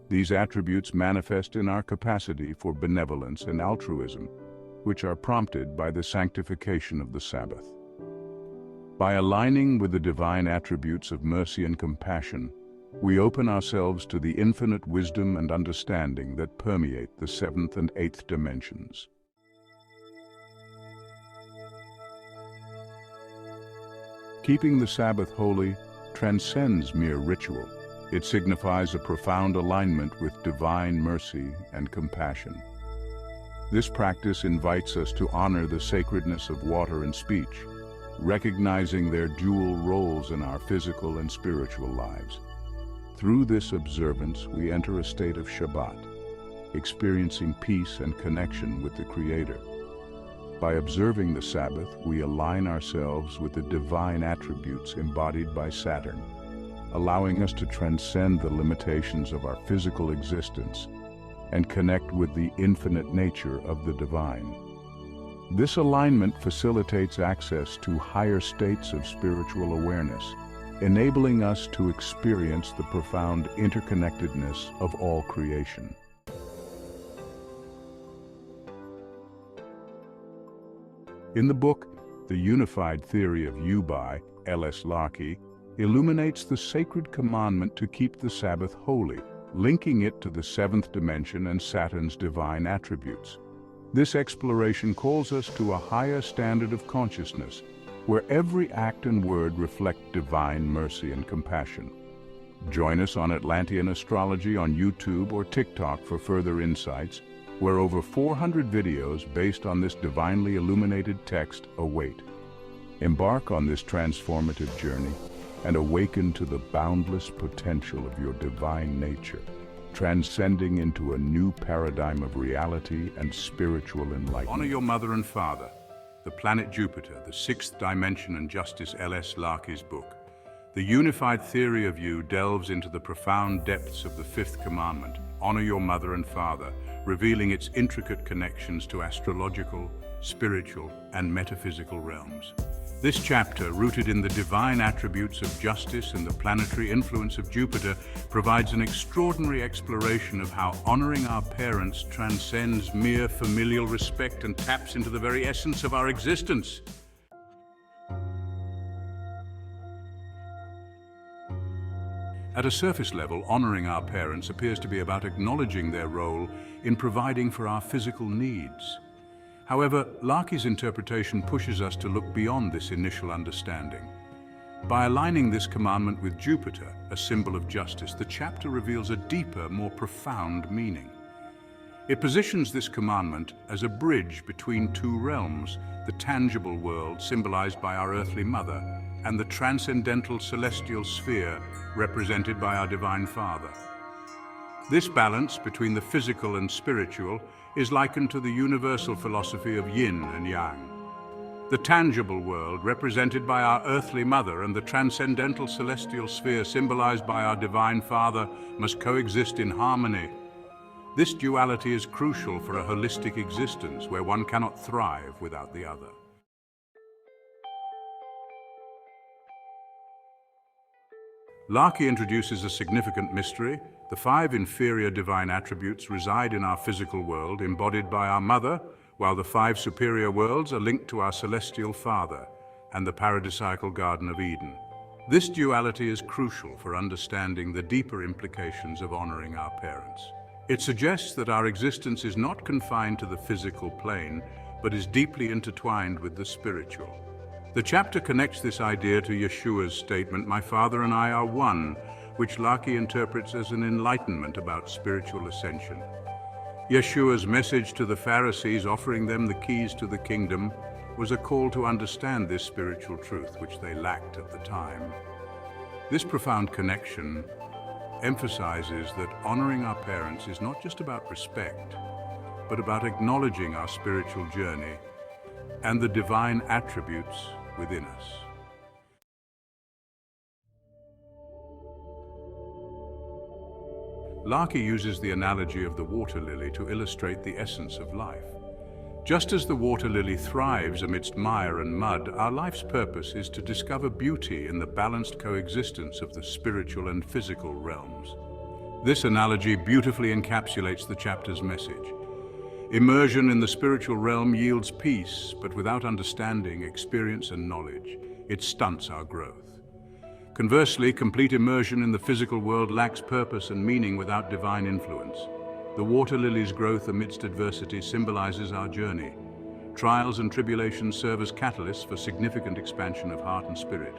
These attributes manifest in our capacity for benevolence and altruism, which are prompted by the sanctification of the Sabbath. By aligning with the divine attributes of mercy and compassion, we open ourselves to the infinite wisdom and understanding that permeate the seventh and eighth dimensions. Keeping the Sabbath holy transcends mere ritual. It signifies a profound alignment with divine mercy and compassion. This practice invites us to honor the sacredness of water and speech, recognizing their dual roles in our physical and spiritual lives. Through this observance, we enter a state of Shabbat, experiencing peace and connection with the Creator. By observing the Sabbath, we align ourselves with the divine attributes embodied by Saturn, allowing us to transcend the limitations of our physical existence and connect with the infinite nature of the divine. This alignment facilitates access to higher states of spiritual awareness, enabling us to experience the profound interconnectedness of all creation. In the book, The Unified Theory of You by Larkey illuminates the sacred commandment to keep the Sabbath holy, linking it to the seventh dimension and Saturn's divine attributes. This exploration calls us to a higher standard of consciousness, where every act and word reflect divine mercy and compassion. Join us on Atlantean Astrology on YouTube or TikTok for further insights, where over 400 videos based on this divinely illuminated text await. Embark on this transformative journey and awaken to the boundless potential of your divine nature, transcending into a new paradigm of reality and spiritual enlightenment. Honor your mother and father. The planet Jupiter, the sixth dimension and Justice Larkey's book. The Unified Theory of You delves into the profound depths of the fifth commandment, honor your mother and father, revealing its intricate connections to astrological, spiritual, and metaphysical realms. This chapter, rooted in the divine attributes of justice and the planetary influence of Jupiter, provides an extraordinary exploration of how honoring our parents transcends mere familial respect and taps into the very essence of our existence. At a surface level, honoring our parents appears to be about acknowledging their role in providing for our physical needs. However, Larkey's interpretation pushes us to look beyond this initial understanding. By aligning this commandment with Jupiter, a symbol of justice, the chapter reveals a deeper, more profound meaning. It positions this commandment as a bridge between two realms, the tangible world, symbolized by our earthly mother, and the transcendental celestial sphere, represented by our Divine Father. This balance between the physical and spiritual is likened to the universal philosophy of yin and yang. The tangible world, represented by our earthly mother, and the transcendental celestial sphere, symbolized by our Divine Father, must coexist in harmony. This duality is crucial for a holistic existence where one cannot thrive without the other. Larkey introduces a significant mystery. The 5 inferior divine attributes reside in our physical world, embodied by our mother, while the 5 superior worlds are linked to our celestial Father and the paradisiacal Garden of Eden. This duality is crucial for understanding the deeper implications of honoring our parents. It suggests that our existence is not confined to the physical plane, but is deeply intertwined with the spiritual. The chapter connects this idea to Yeshua's statement, "My Father and I are one," which Larkey interprets as an enlightenment about spiritual ascension. Yeshua's message to the Pharisees, offering them the keys to the kingdom, was a call to understand this spiritual truth, which they lacked at the time. This profound connection emphasizes that honoring our parents is not just about respect, but about acknowledging our spiritual journey and the divine attributes within us. Larkey uses the analogy of the water lily to illustrate the essence of life. Just as the water lily thrives amidst mire and mud, our life's purpose is to discover beauty in the balanced coexistence of the spiritual and physical realms. This analogy beautifully encapsulates the chapter's message. Immersion in the spiritual realm yields peace, but without understanding, experience, and knowledge, it stunts our growth. Conversely, complete immersion in the physical world lacks purpose and meaning without divine influence. The water lily's growth amidst adversity symbolizes our journey. Trials and tribulations serve as catalysts for significant expansion of heart and spirit.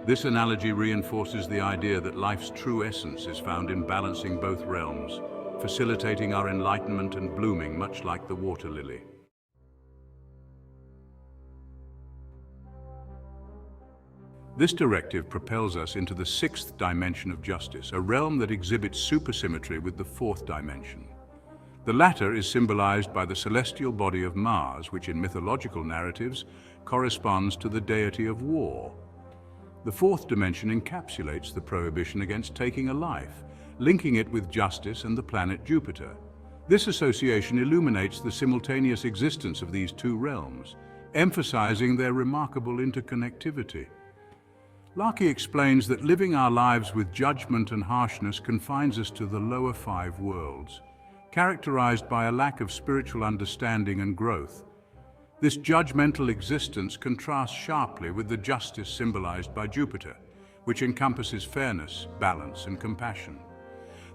This analogy reinforces the idea that life's true essence is found in balancing both realms, facilitating our enlightenment and blooming, much like the water lily. This directive propels us into the sixth dimension of justice, a realm that exhibits supersymmetry with the fourth dimension. The latter is symbolized by the celestial body of Mars, which in mythological narratives corresponds to the deity of war. The fourth dimension encapsulates the prohibition against taking a life, linking it with justice and the planet Jupiter. This association illuminates the simultaneous existence of these two realms, emphasizing their remarkable interconnectivity. Larkey explains that living our lives with judgment and harshness confines us to the lower five worlds, characterized by a lack of spiritual understanding and growth. This judgmental existence contrasts sharply with the justice symbolized by Jupiter, which encompasses fairness, balance, and compassion.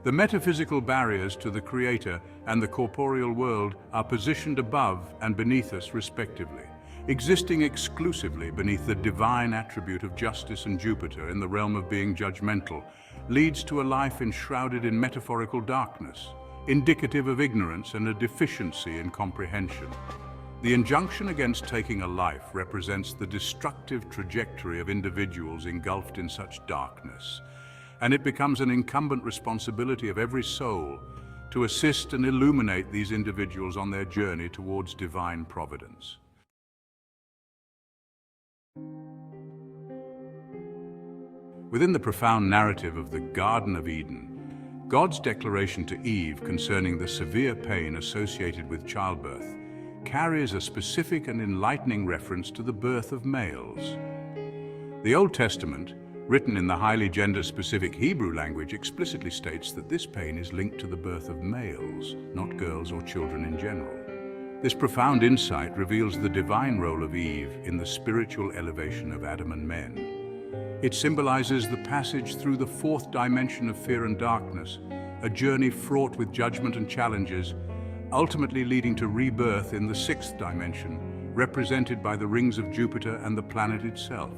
The metaphysical barriers to the Creator and the corporeal world are positioned above and beneath us respectively. Existing exclusively beneath the divine attribute of justice and Jupiter in the realm of being judgmental leads to a life enshrouded in metaphorical darkness, indicative of ignorance and a deficiency in comprehension. The injunction against taking a life represents the destructive trajectory of individuals engulfed in such darkness, and it becomes an incumbent responsibility of every soul to assist and illuminate these individuals on their journey towards divine providence. Within the profound narrative of the Garden of Eden, God's declaration to Eve concerning the severe pain associated with childbirth carries a specific and enlightening reference to the birth of males. The Old Testament, written in the highly gender-specific Hebrew language, explicitly states that this pain is linked to the birth of males, not girls or children in general. This profound insight reveals the divine role of Eve in the spiritual elevation of Adam and men. It symbolizes the passage through the fourth dimension of fear and darkness, a journey fraught with judgment and challenges, ultimately leading to rebirth in the sixth dimension, represented by the rings of Jupiter and the planet itself.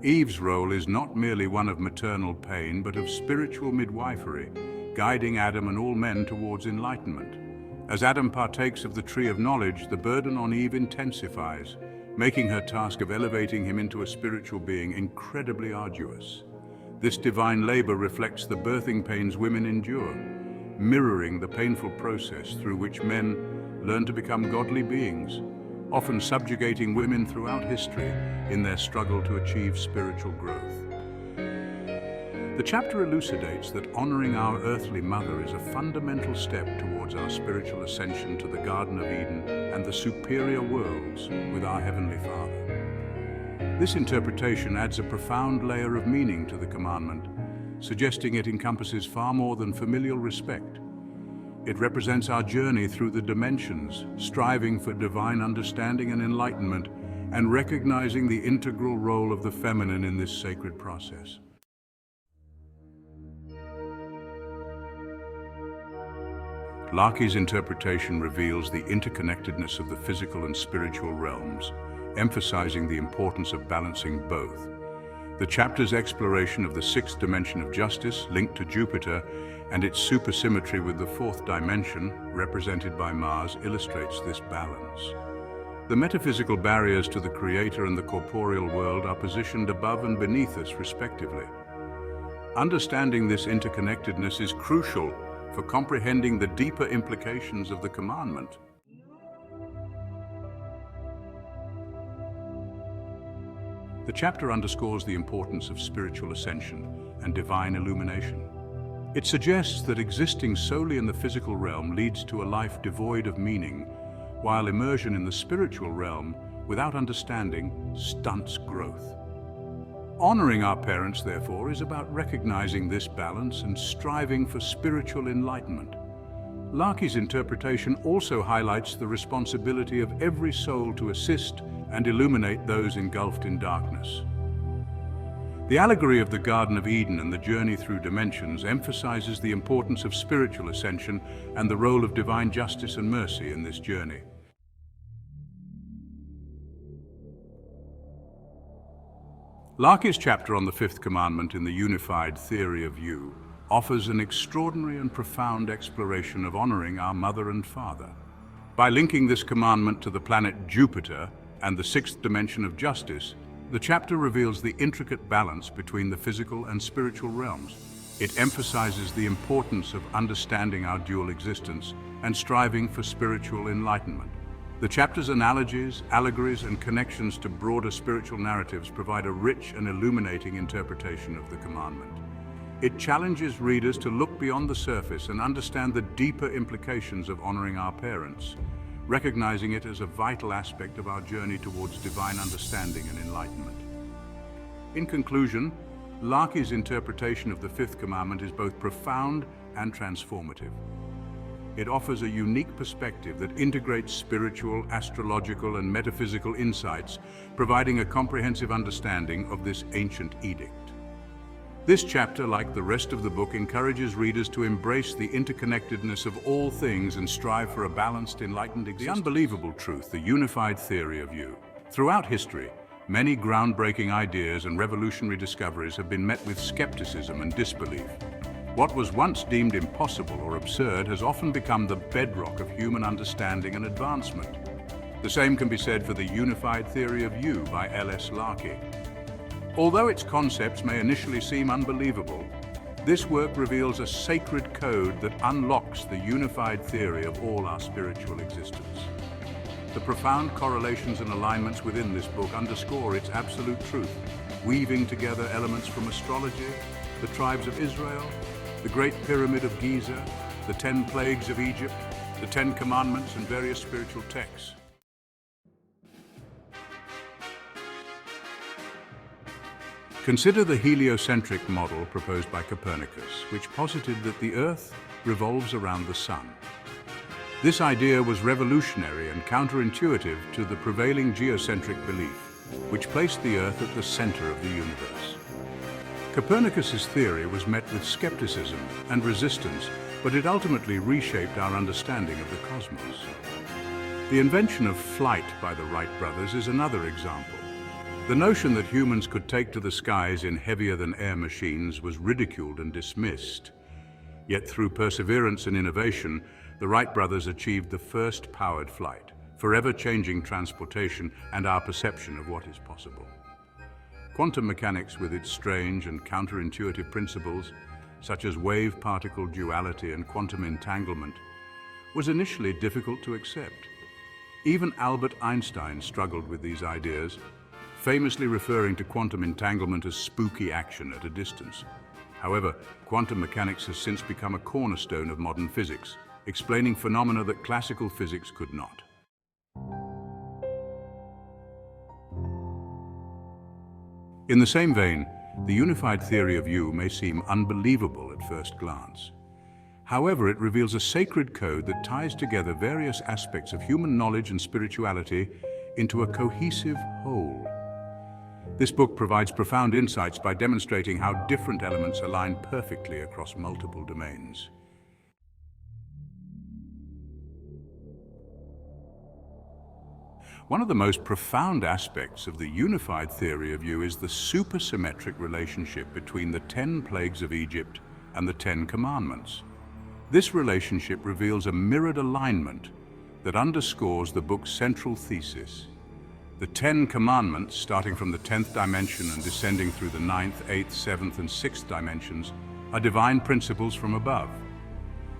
Eve's role is not merely one of maternal pain, but of spiritual midwifery, guiding Adam and all men towards enlightenment. As Adam partakes of the tree of knowledge, the burden on Eve intensifies, making her task of elevating him into a spiritual being incredibly arduous. This divine labor reflects the birthing pains women endure, mirroring the painful process through which men learn to become godly beings, often subjugating women throughout history in their struggle to achieve spiritual growth. The chapter elucidates that honoring our earthly mother is a fundamental step towards our spiritual ascension to the Garden of Eden and the superior worlds with our Heavenly Father. This interpretation adds a profound layer of meaning to the commandment, suggesting it encompasses far more than familial respect. It represents our journey through the dimensions, striving for divine understanding and enlightenment, and recognizing the integral role of the feminine in this sacred process. Larkey's interpretation reveals the interconnectedness of the physical and spiritual realms, emphasizing the importance of balancing both. The chapter's exploration of the sixth dimension of justice, linked to Jupiter, and its supersymmetry with the fourth dimension, represented by Mars, illustrates this balance. The metaphysical barriers to the Creator and the corporeal world are positioned above and beneath us, respectively. Understanding this interconnectedness is crucial for comprehending the deeper implications of the commandment. The chapter underscores the importance of spiritual ascension and divine illumination. It suggests that existing solely in the physical realm leads to a life devoid of meaning, while immersion in the spiritual realm, without understanding, stunts growth. Honoring our parents, therefore, is about recognizing this balance and striving for spiritual enlightenment. Larkey's interpretation also highlights the responsibility of every soul to assist and illuminate those engulfed in darkness. The allegory of the Garden of Eden and the journey through dimensions emphasizes the importance of spiritual ascension and the role of divine justice and mercy in this journey. Larkey's chapter on the fifth commandment in the unified theory of you offers an extraordinary and profound exploration of honoring our mother and father. By linking this commandment to the planet Jupiter and the sixth dimension of justice, the chapter reveals the intricate balance between the physical and spiritual realms. It emphasizes the importance of understanding our dual existence and striving for spiritual enlightenment. The chapter's analogies, allegories, and connections to broader spiritual narratives provide a rich and illuminating interpretation of the commandment. It challenges readers to look beyond the surface and understand the deeper implications of honoring our parents, recognizing it as a vital aspect of our journey towards divine understanding and enlightenment. In conclusion, Larkey's interpretation of the fifth commandment is both profound and transformative. It offers a unique perspective that integrates spiritual, astrological, and metaphysical insights, providing a comprehensive understanding of this ancient edict. This chapter, like the rest of the book, encourages readers to embrace the interconnectedness of all things and strive for a balanced, enlightened existence. The unbelievable truth, the unified theory of you. Throughout history, many groundbreaking ideas and revolutionary discoveries have been met with skepticism and disbelief. What was once deemed impossible or absurd has often become the bedrock of human understanding and advancement. The same can be said for the unified theory of you by L.S. Larkey. Although its concepts may initially seem unbelievable, this work reveals a sacred code that unlocks the unified theory of all our spiritual existence. The profound correlations and alignments within this book underscore its absolute truth, weaving together elements from astrology, the tribes of Israel, the Great Pyramid of Giza, the 10 plagues of Egypt, the 10 commandments, and various spiritual texts. Consider the heliocentric model proposed by Copernicus, which posited that the Earth revolves around the Sun. This idea was revolutionary and counterintuitive to the prevailing geocentric belief, which placed the Earth at the center of the universe. Copernicus's theory was met with skepticism and resistance, but it ultimately reshaped our understanding of the cosmos. The invention of flight by the Wright brothers is another example. The notion that humans could take to the skies in heavier-than-air machines was ridiculed and dismissed. Yet through perseverance and innovation, the Wright brothers achieved the first powered flight, forever changing transportation and our perception of what is possible. Quantum mechanics, with its strange and counterintuitive principles, such as wave-particle duality and quantum entanglement, was initially difficult to accept. Even Albert Einstein struggled with these ideas, famously referring to quantum entanglement as spooky action at a distance. However, quantum mechanics has since become a cornerstone of modern physics, explaining phenomena that classical physics could not. In the same vein, the unified theory of you may seem unbelievable at first glance. However, it reveals a sacred code that ties together various aspects of human knowledge and spirituality into a cohesive whole. This book provides profound insights by demonstrating how different elements align perfectly across multiple domains. One of the most profound aspects of the unified theory of you is the supersymmetric relationship between the 10 plagues of Egypt and the 10 Commandments. This relationship reveals a mirrored alignment that underscores the book's central thesis. The 10 Commandments, starting from the 10th dimension and descending through the 9th, 8th, 7th, and 6th dimensions, are divine principles from above.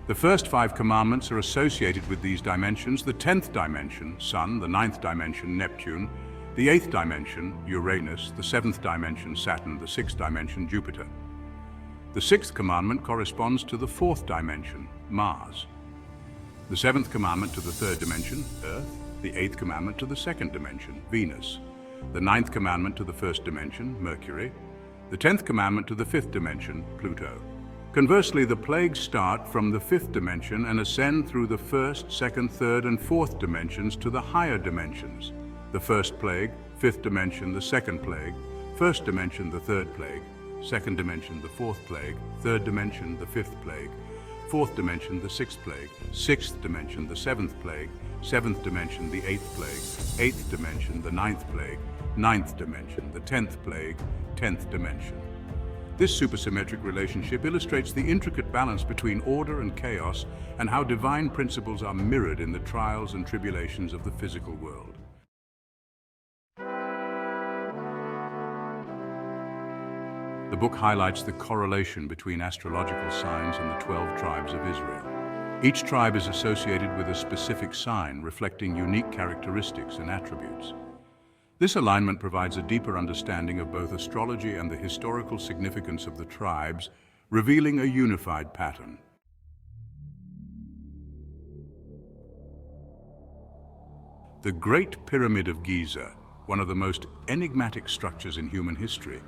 The first 5 commandments are associated with these dimensions: the 10th dimension, Sun; the 9th dimension, Neptune; the 8th dimension, Uranus; the 7th dimension, Saturn; the 6th dimension, Jupiter. The 6th commandment corresponds to the 4th dimension, Mars; the 7th commandment to the 3rd dimension, Earth; the 8th commandment to the 2nd dimension, Venus; the 9th commandment to the 1st dimension, Mercury; the 10th commandment to the 5th dimension, Pluto. Conversely, the plagues start from the 5th dimension and ascend through the 1st, 2nd, 3rd, and 4th dimensions to the higher dimensions. The 1st plague, 5th dimension, the 2nd plague; 1st dimension, the 3rd plague; 2nd dimension, the 4th plague; 3rd dimension, the 5th plague; 4th dimension, the 6th plague; 6th dimension, the 7th plague; 7th dimension, the 8th plague; 8th dimension, the 9th plague; 9th dimension, the 10th plague; 10th dimension. This supersymmetric relationship illustrates the intricate balance between order and chaos, and how divine principles are mirrored in the trials and tribulations of the physical world. The book highlights the correlation between astrological signs and the 12 tribes of Israel. Each tribe is associated with a specific sign, reflecting unique characteristics and attributes. This alignment provides a deeper understanding of both astrology and the historical significance of the tribes, revealing a unified pattern. The Great Pyramid of Giza, one of the most enigmatic structures in human history,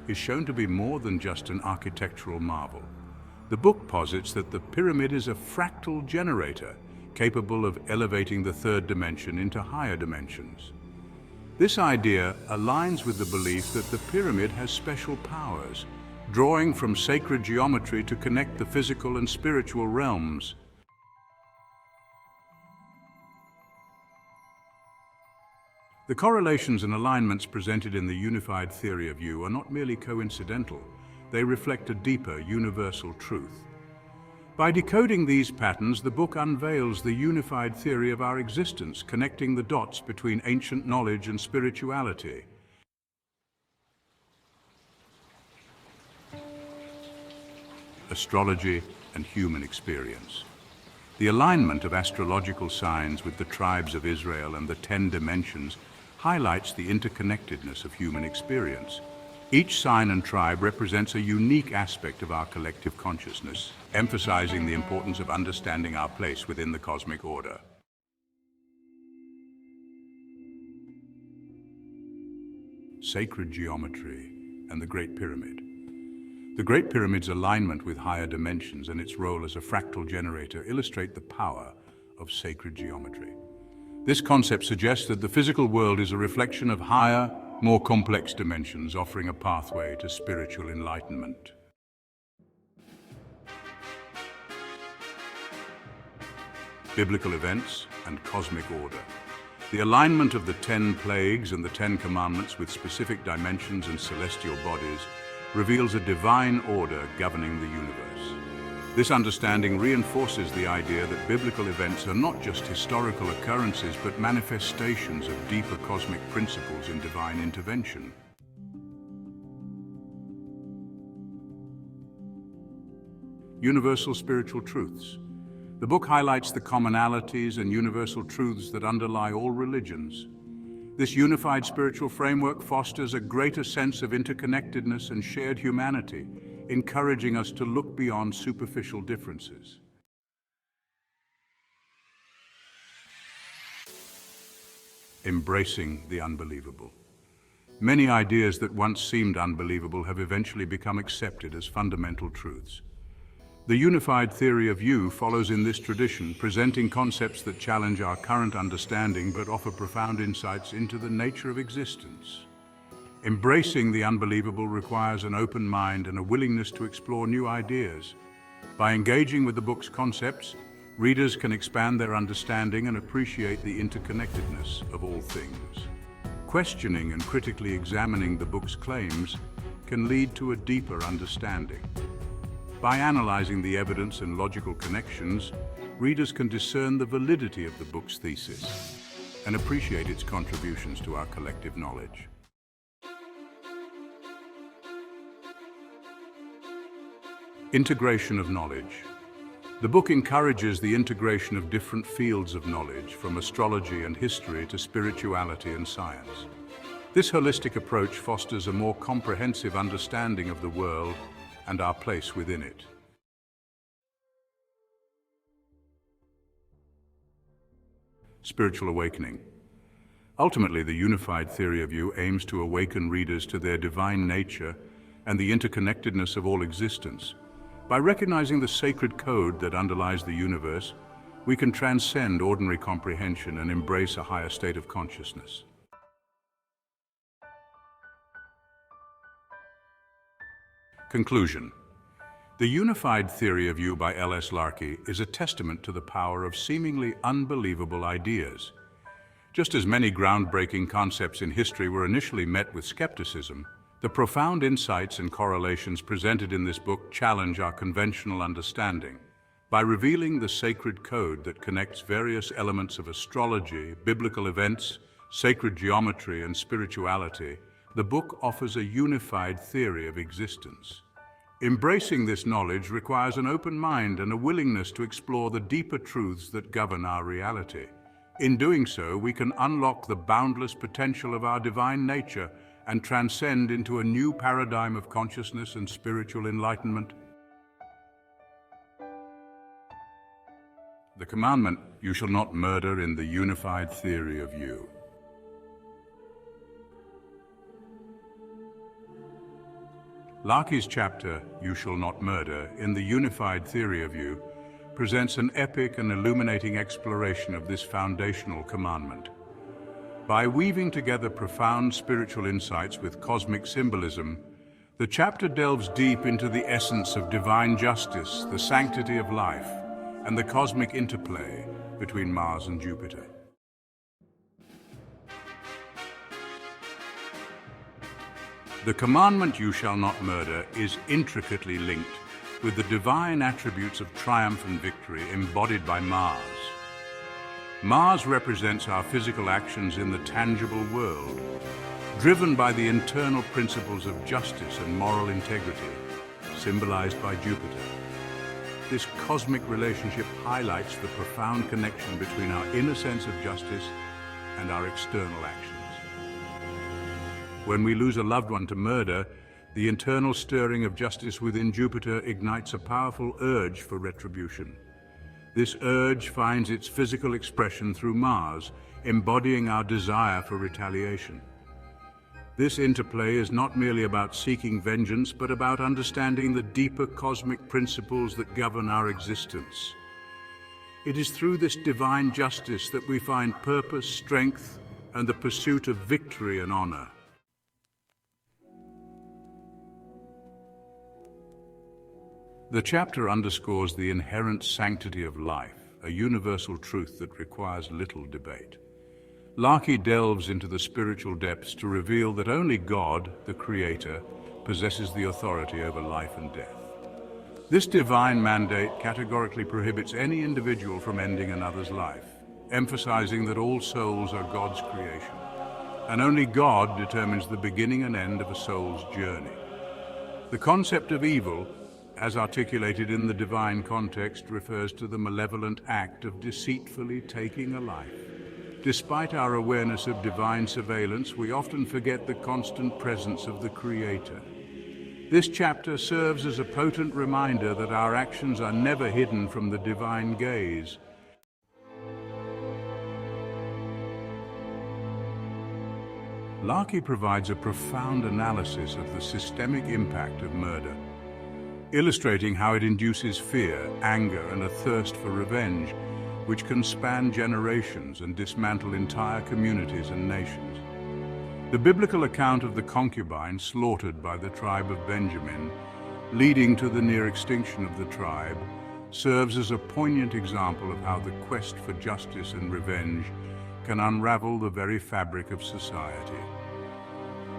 is shown to be more than just an architectural marvel. The book posits that the pyramid is a fractal generator, capable of elevating the 3rd dimension into higher dimensions. This idea aligns with the belief that the pyramid has special powers, drawing from sacred geometry to connect the physical and spiritual realms. The correlations and alignments presented in the unified theory of you are not merely coincidental, they reflect a deeper, universal truth. By decoding these patterns, the book unveils the unified theory of our existence, connecting the dots between ancient knowledge and spirituality. Astrology and human experience. The alignment of astrological signs with the tribes of Israel and the 10 dimensions highlights the interconnectedness of human experience. Each sign and tribe represents a unique aspect of our collective consciousness, emphasizing the importance of understanding our place within the cosmic order. Sacred geometry and the Great Pyramid. The Great Pyramid's alignment with higher dimensions and its role as a fractal generator illustrate the power of sacred geometry. This concept suggests that the physical world is a reflection of higher, more complex dimensions, offering a pathway to spiritual enlightenment. Biblical events and cosmic order. The alignment of the 10 plagues and the 10 commandments with specific dimensions and celestial bodies reveals a divine order governing the universe. This understanding reinforces the idea that biblical events are not just historical occurrences, but manifestations of deeper cosmic principles and divine intervention. Universal spiritual truths. The book highlights the commonalities and universal truths that underlie all religions. This unified spiritual framework fosters a greater sense of interconnectedness and shared humanity, encouraging us to look beyond superficial differences. Embracing the unbelievable. Many ideas that once seemed unbelievable have eventually become accepted as fundamental truths. The unified theory of you follows in this tradition, presenting concepts that challenge our current understanding but offer profound insights into the nature of existence. Embracing the unbelievable requires an open mind and a willingness to explore new ideas. By engaging with the book's concepts, readers can expand their understanding and appreciate the interconnectedness of all things. Questioning and critically examining the book's claims can lead to a deeper understanding. By analyzing the evidence and logical connections, readers can discern the validity of the book's thesis and appreciate its contributions to our collective knowledge. Integration of knowledge. The book encourages the integration of different fields of knowledge, from astrology and history to spirituality and science. This holistic approach fosters a more comprehensive understanding of the world and our place within it. Spiritual awakening. Ultimately, the unified theory of you aims to awaken readers to their divine nature and the interconnectedness of all existence. By recognizing the sacred code that underlies the universe, we can transcend ordinary comprehension and embrace a higher state of consciousness. Conclusion. The Unified Theory of You by L.S. Larkey is a testament to the power of seemingly unbelievable ideas. Just as many groundbreaking concepts in history were initially met with skepticism, the profound insights and correlations presented in this book challenge our conventional understanding. By revealing the sacred code that connects various elements of astrology, biblical events, sacred geometry, and spirituality, the book offers a unified theory of existence. Embracing this knowledge requires an open mind and a willingness to explore the deeper truths that govern our reality. In doing so, we can unlock the boundless potential of our divine nature and transcend into a new paradigm of consciousness and spiritual enlightenment. The commandment, "You shall not murder," in the Unified Theory of You. Larkey's chapter, "You Shall Not Murder," in the Unified Theory of You, presents an epic and illuminating exploration of this foundational commandment. By weaving together profound spiritual insights with cosmic symbolism, the chapter delves deep into the essence of divine justice, the sanctity of life, and the cosmic interplay between Mars and Jupiter. The commandment, "You shall not murder," is intricately linked with the divine attributes of triumph and victory embodied by Mars. Mars represents our physical actions in the tangible world, driven by the internal principles of justice and moral integrity, symbolized by Jupiter. This cosmic relationship highlights the profound connection between our inner sense of justice and our external actions. When we lose a loved one to murder, the internal stirring of justice within Jupiter ignites a powerful urge for retribution. This urge finds its physical expression through Mars, embodying our desire for retaliation. This interplay is not merely about seeking vengeance, but about understanding the deeper cosmic principles that govern our existence. It is through this divine justice that we find purpose, strength, and the pursuit of victory and honor. The chapter underscores the inherent sanctity of life, a universal truth that requires little debate. Larkey delves into the spiritual depths to reveal that only God, the Creator, possesses the authority over life and death. This divine mandate categorically prohibits any individual from ending another's life, emphasizing that all souls are God's creation, and only God determines the beginning and end of a soul's journey. The concept of evil, as articulated in the divine context, refers to the malevolent act of deceitfully taking a life. Despite our awareness of divine surveillance, we often forget the constant presence of the Creator. This chapter serves as a potent reminder that our actions are never hidden from the divine gaze. Larkey provides a profound analysis of the systemic impact of murder, illustrating how it induces fear, anger, and a thirst for revenge, which can span generations and dismantle entire communities and nations. The biblical account of the concubine slaughtered by the tribe of Benjamin, leading to the near extinction of the tribe, serves as a poignant example of how the quest for justice and revenge can unravel the very fabric of society.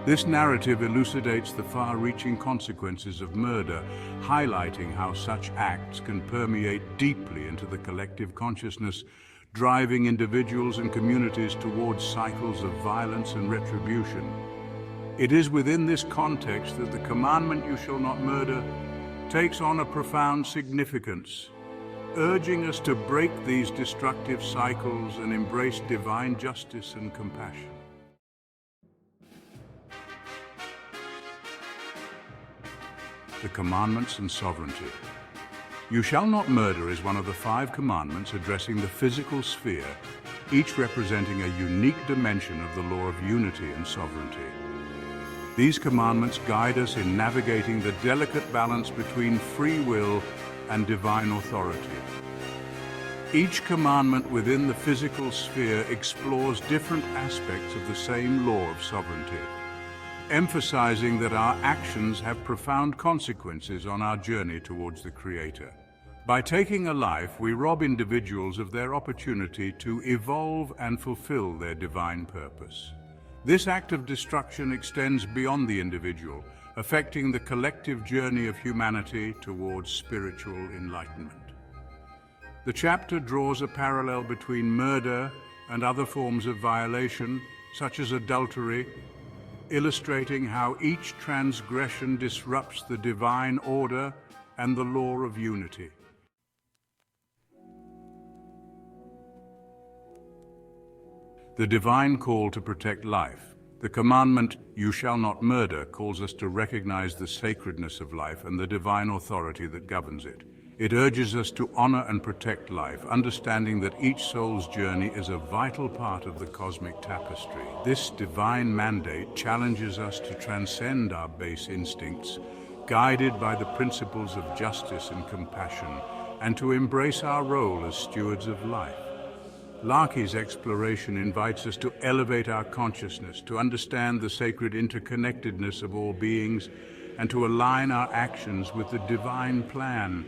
This narrative elucidates the far-reaching consequences of murder, highlighting how such acts can permeate deeply into the collective consciousness, driving individuals and communities towards cycles of violence and retribution. It is within this context that the commandment, "You shall not murder," takes on a profound significance, urging us to break these destructive cycles and embrace divine justice and compassion. The commandments and sovereignty. You shall not murder is one of the 5 commandments addressing the physical sphere, each representing a unique dimension of the law of unity and sovereignty. These commandments guide us in navigating the delicate balance between free will and divine authority. Each commandment within the physical sphere explores different aspects of the same law of sovereignty, emphasizing that our actions have profound consequences on our journey towards the Creator. By taking a life, we rob individuals of their opportunity to evolve and fulfill their divine purpose. This act of destruction extends beyond the individual, affecting the collective journey of humanity towards spiritual enlightenment. The chapter draws a parallel between murder and other forms of violation, such as adultery, illustrating how each transgression disrupts the divine order and the law of unity. The divine call to protect life. The commandment, "You shall not murder," calls us to recognize the sacredness of life and the divine authority that governs it. It urges us to honor and protect life, understanding that each soul's journey is a vital part of the cosmic tapestry. This divine mandate challenges us to transcend our base instincts, guided by the principles of justice and compassion, and to embrace our role as stewards of life. Larkey's exploration invites us to elevate our consciousness, to understand the sacred interconnectedness of all beings, and to align our actions with the divine plan.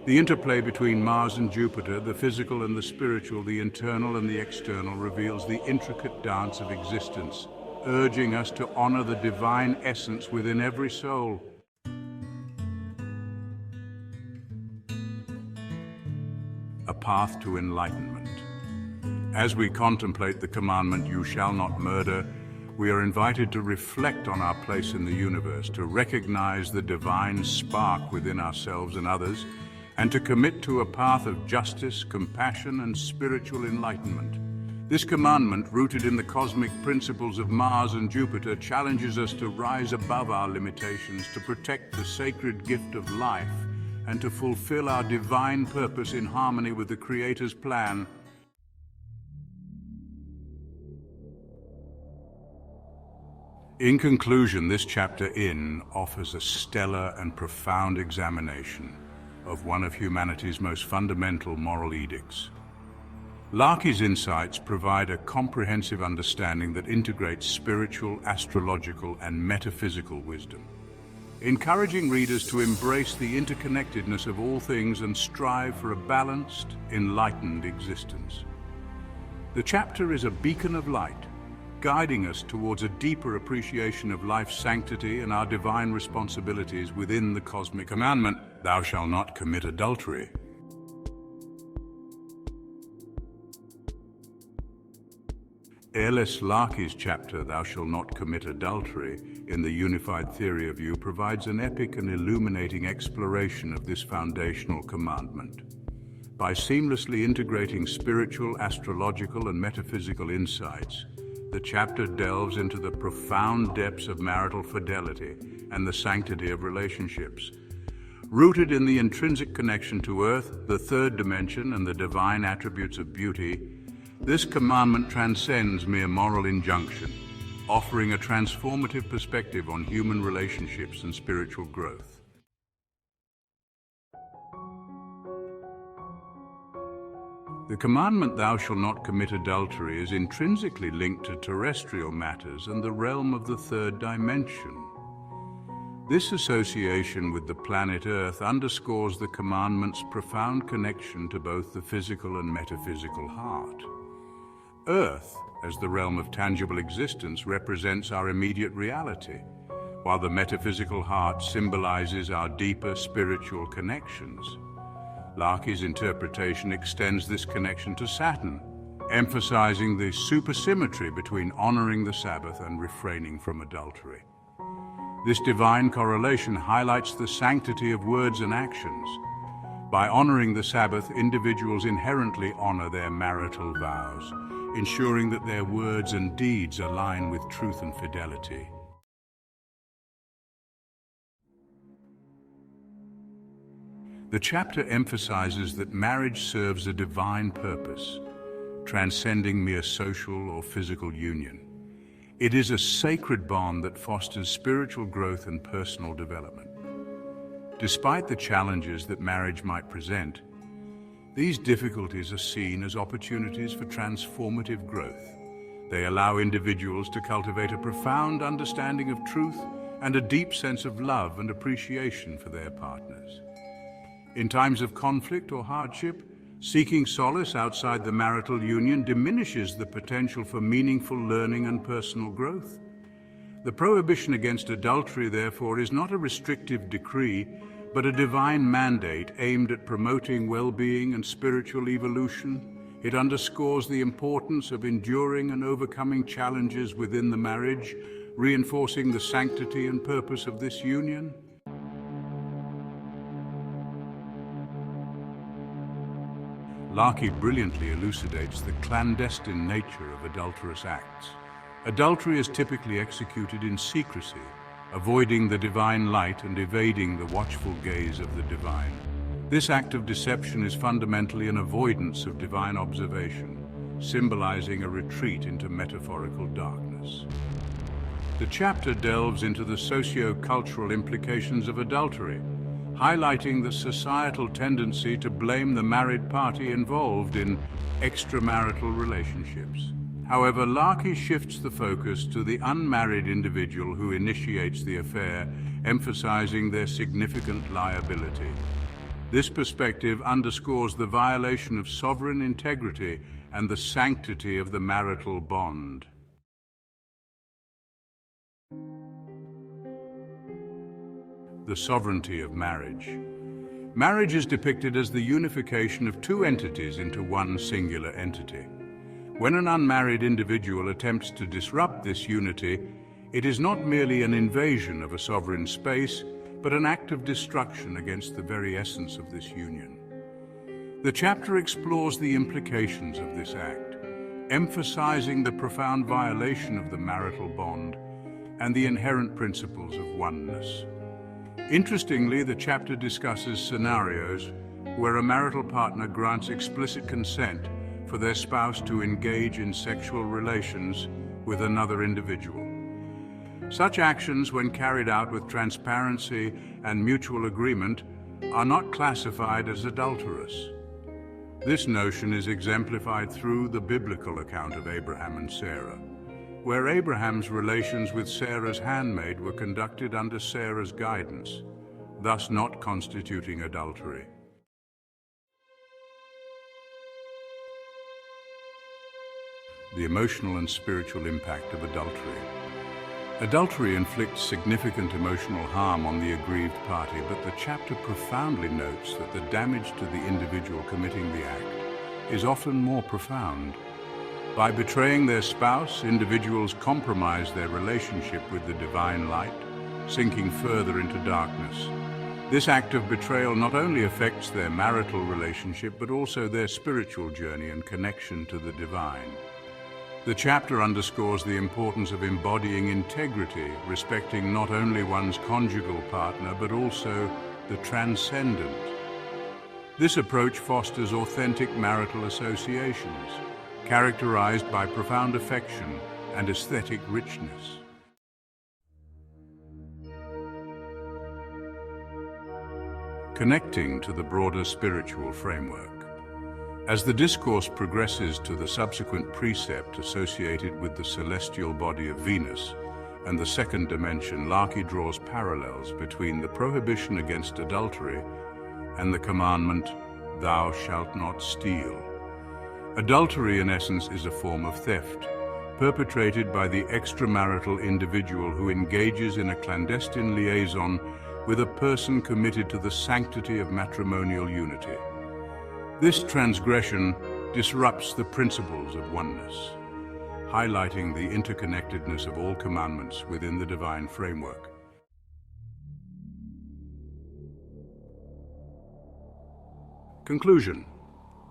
The interplay between Mars and Jupiter, the physical and the spiritual, the internal and the external, reveals the intricate dance of existence, urging us to honor the divine essence within every soul. A path to enlightenment. As we contemplate the commandment, "You shall not murder," we are invited to reflect on our place in the universe, to recognize the divine spark within ourselves and others, and to commit to a path of justice, compassion, and spiritual enlightenment. This commandment, rooted in the cosmic principles of Mars and Jupiter, challenges us to rise above our limitations, to protect the sacred gift of life, and to fulfill our divine purpose in harmony with the Creator's plan. In conclusion, this chapter offers a stellar and profound examination of one of humanity's most fundamental moral edicts. Larkey's insights provide a comprehensive understanding that integrates spiritual, astrological, and metaphysical wisdom, encouraging readers to embrace the interconnectedness of all things and strive for a balanced, enlightened existence. The chapter is a beacon of light, guiding us towards a deeper appreciation of life's sanctity and our divine responsibilities within the cosmic commandment, "Thou shalt not commit adultery." A.L.S. Larkey's chapter, "Thou shalt not commit adultery," in the Unified Theory of You, provides an epic and illuminating exploration of this foundational commandment. By seamlessly integrating spiritual, astrological, and metaphysical insights, the chapter delves into the profound depths of marital fidelity and the sanctity of relationships. Rooted in the intrinsic connection to Earth, the third dimension, and the divine attributes of beauty, this commandment transcends mere moral injunction, offering a transformative perspective on human relationships and spiritual growth. The commandment, "Thou shalt not commit adultery," is intrinsically linked to terrestrial matters and the realm of the third dimension. This association with the planet Earth underscores the commandment's profound connection to both the physical and metaphysical heart. Earth, as the realm of tangible existence, represents our immediate reality, while the metaphysical heart symbolizes our deeper spiritual connections. Larkey's interpretation extends this connection to Saturn, emphasizing the supersymmetry between honoring the Sabbath and refraining from adultery. This divine correlation highlights the sanctity of words and actions. By honoring the Sabbath, individuals inherently honor their marital vows, ensuring that their words and deeds align with truth and fidelity. The chapter emphasizes that marriage serves a divine purpose, transcending mere social or physical union. It is a sacred bond that fosters spiritual growth and personal development. Despite the challenges that marriage might present, these difficulties are seen as opportunities for transformative growth. They allow individuals to cultivate a profound understanding of truth and a deep sense of love and appreciation for their partners. In times of conflict or hardship, seeking solace outside the marital union diminishes the potential for meaningful learning and personal growth. The prohibition against adultery, therefore, is not a restrictive decree, but a divine mandate aimed at promoting well-being and spiritual evolution. It underscores the importance of enduring and overcoming challenges within the marriage, reinforcing the sanctity and purpose of this union. Larkey brilliantly elucidates the clandestine nature of adulterous acts. Adultery is typically executed in secrecy, avoiding the divine light and evading the watchful gaze of the divine. This act of deception is fundamentally an avoidance of divine observation, symbolizing a retreat into metaphorical darkness. The chapter delves into the socio-cultural implications of adultery, highlighting the societal tendency to blame the married party involved in extramarital relationships. However, Larkey shifts the focus to the unmarried individual who initiates the affair, emphasizing their significant liability. This perspective underscores the violation of sovereign integrity and the sanctity of the marital bond. The sovereignty of marriage. Marriage is depicted as the unification of two entities into one singular entity. When an unmarried individual attempts to disrupt this unity, it is not merely an invasion of a sovereign space, but an act of destruction against the very essence of this union. The chapter explores the implications of this act, emphasizing the profound violation of the marital bond and the inherent principles of oneness. Interestingly, the chapter discusses scenarios where a marital partner grants explicit consent for their spouse to engage in sexual relations with another individual. Such actions, when carried out with transparency and mutual agreement, are not classified as adulterous. This notion is exemplified through the biblical account of Abraham and Sarah, where Abraham's relations with Sarah's handmaid were conducted under Sarah's guidance, thus not constituting adultery. The emotional and spiritual impact of adultery. Adultery inflicts significant emotional harm on the aggrieved party, but the chapter profoundly notes that the damage to the individual committing the act is often more profound. By betraying their spouse, individuals compromise their relationship with the divine light, sinking further into darkness. This act of betrayal not only affects their marital relationship, but also their spiritual journey and connection to the divine. The chapter underscores the importance of embodying integrity, respecting not only one's conjugal partner, but also the transcendent. This approach fosters authentic marital associations, characterized by profound affection and aesthetic richness. Connecting to the broader spiritual framework. As the discourse progresses to the subsequent precept associated with the celestial body of Venus and the second dimension, Larkey draws parallels between the prohibition against adultery and the commandment, "Thou shalt not steal." Adultery, in essence, is a form of theft, perpetrated by the extramarital individual who engages in a clandestine liaison with a person committed to the sanctity of matrimonial unity. This transgression disrupts the principles of oneness, highlighting the interconnectedness of all commandments within the divine framework. Conclusion.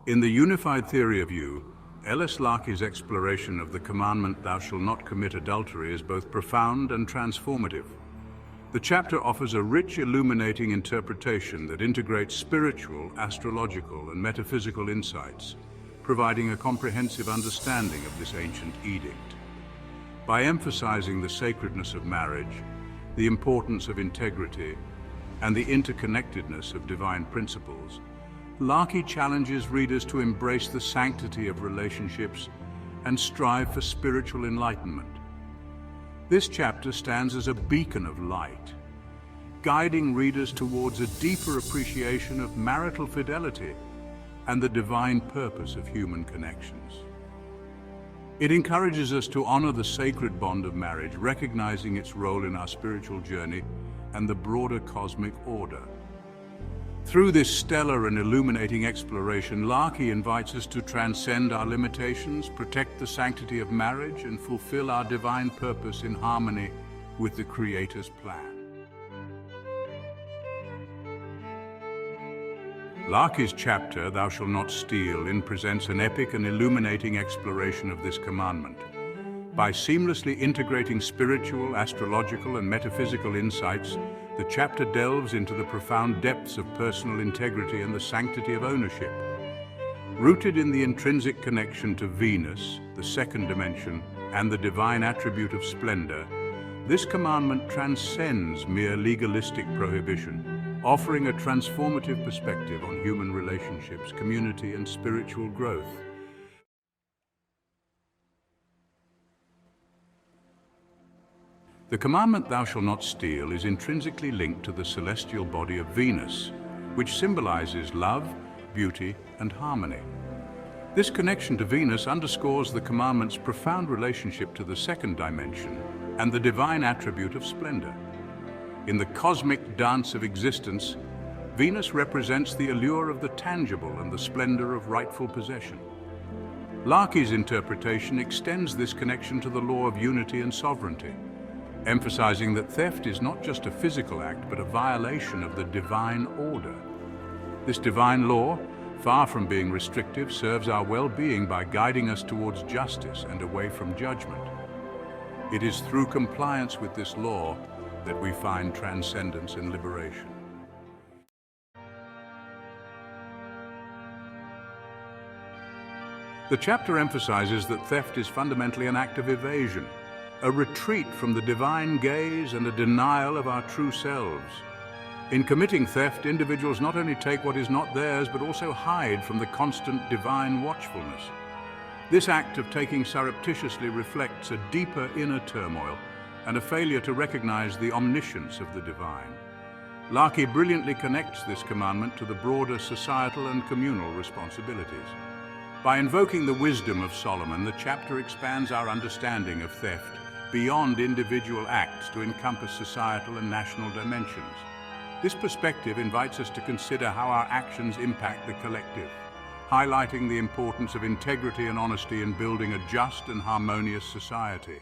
In the unified theory of you, Larkey's exploration of the commandment "Thou shalt not commit adultery" is both profound and transformative. The chapter offers a rich, illuminating interpretation that integrates spiritual, astrological, and metaphysical insights, providing a comprehensive understanding of this ancient edict. By emphasizing the sacredness of marriage, the importance of integrity, and the interconnectedness of divine principles, Larkey challenges readers to embrace the sanctity of relationships and strive for spiritual enlightenment. This chapter stands as a beacon of light, guiding readers towards a deeper appreciation of marital fidelity and the divine purpose of human connections. It encourages us to honor the sacred bond of marriage, recognizing its role in our spiritual journey and the broader cosmic order. Through this stellar and illuminating exploration, Larkey invites us to transcend our limitations, protect the sanctity of marriage, and fulfill our divine purpose in harmony with the Creator's plan. Larkey's chapter, "Thou shalt not steal," presents an epic and illuminating exploration of this commandment. By seamlessly integrating spiritual, astrological, and metaphysical insights, the chapter delves into the profound depths of personal integrity and the sanctity of ownership. Rooted in the intrinsic connection to Venus, the second dimension, and the divine attribute of splendor, this commandment transcends mere legalistic prohibition, offering a transformative perspective on human relationships, community, and spiritual growth. The commandment "Thou shalt not steal" is intrinsically linked to the celestial body of Venus, which symbolizes love, beauty, and harmony. This connection to Venus underscores the commandment's profound relationship to the second dimension and the divine attribute of splendor. In the cosmic dance of existence, Venus represents the allure of the tangible and the splendor of rightful possession. Larkey's interpretation extends this connection to the law of unity and sovereignty, emphasizing that theft is not just a physical act, but a violation of the divine order. This divine law, far from being restrictive, serves our well-being by guiding us towards justice and away from judgment. It is through compliance with this law that we find transcendence and liberation. The chapter emphasizes that theft is fundamentally an act of evasion, a retreat from the divine gaze and a denial of our true selves. In committing theft, individuals not only take what is not theirs, but also hide from the constant divine watchfulness. This act of taking surreptitiously reflects a deeper inner turmoil and a failure to recognize the omniscience of the divine. Larkey brilliantly connects this commandment to the broader societal and communal responsibilities. By invoking the wisdom of Solomon, the chapter expands our understanding of theft beyond individual acts to encompass societal and national dimensions. This perspective invites us to consider how our actions impact the collective, highlighting the importance of integrity and honesty in building a just and harmonious society.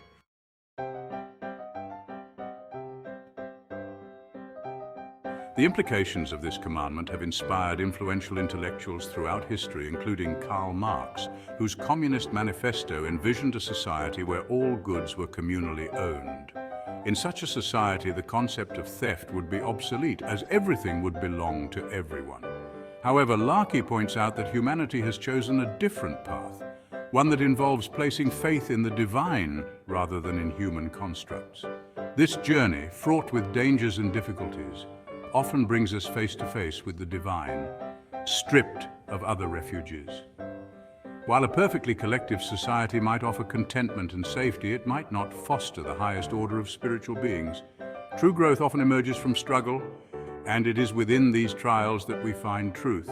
The implications of this commandment have inspired influential intellectuals throughout history, including Karl Marx, whose Communist Manifesto envisioned a society where all goods were communally owned. In such a society, the concept of theft would be obsolete, as everything would belong to everyone. However, Larkey points out that humanity has chosen a different path, one that involves placing faith in the divine rather than in human constructs. This journey, fraught with dangers and difficulties, often brings us face to face with the divine, stripped of other refuges. While a perfectly collective society might offer contentment and safety, it might not foster the highest order of spiritual beings. True growth often emerges from struggle, and it is within these trials that we find truth.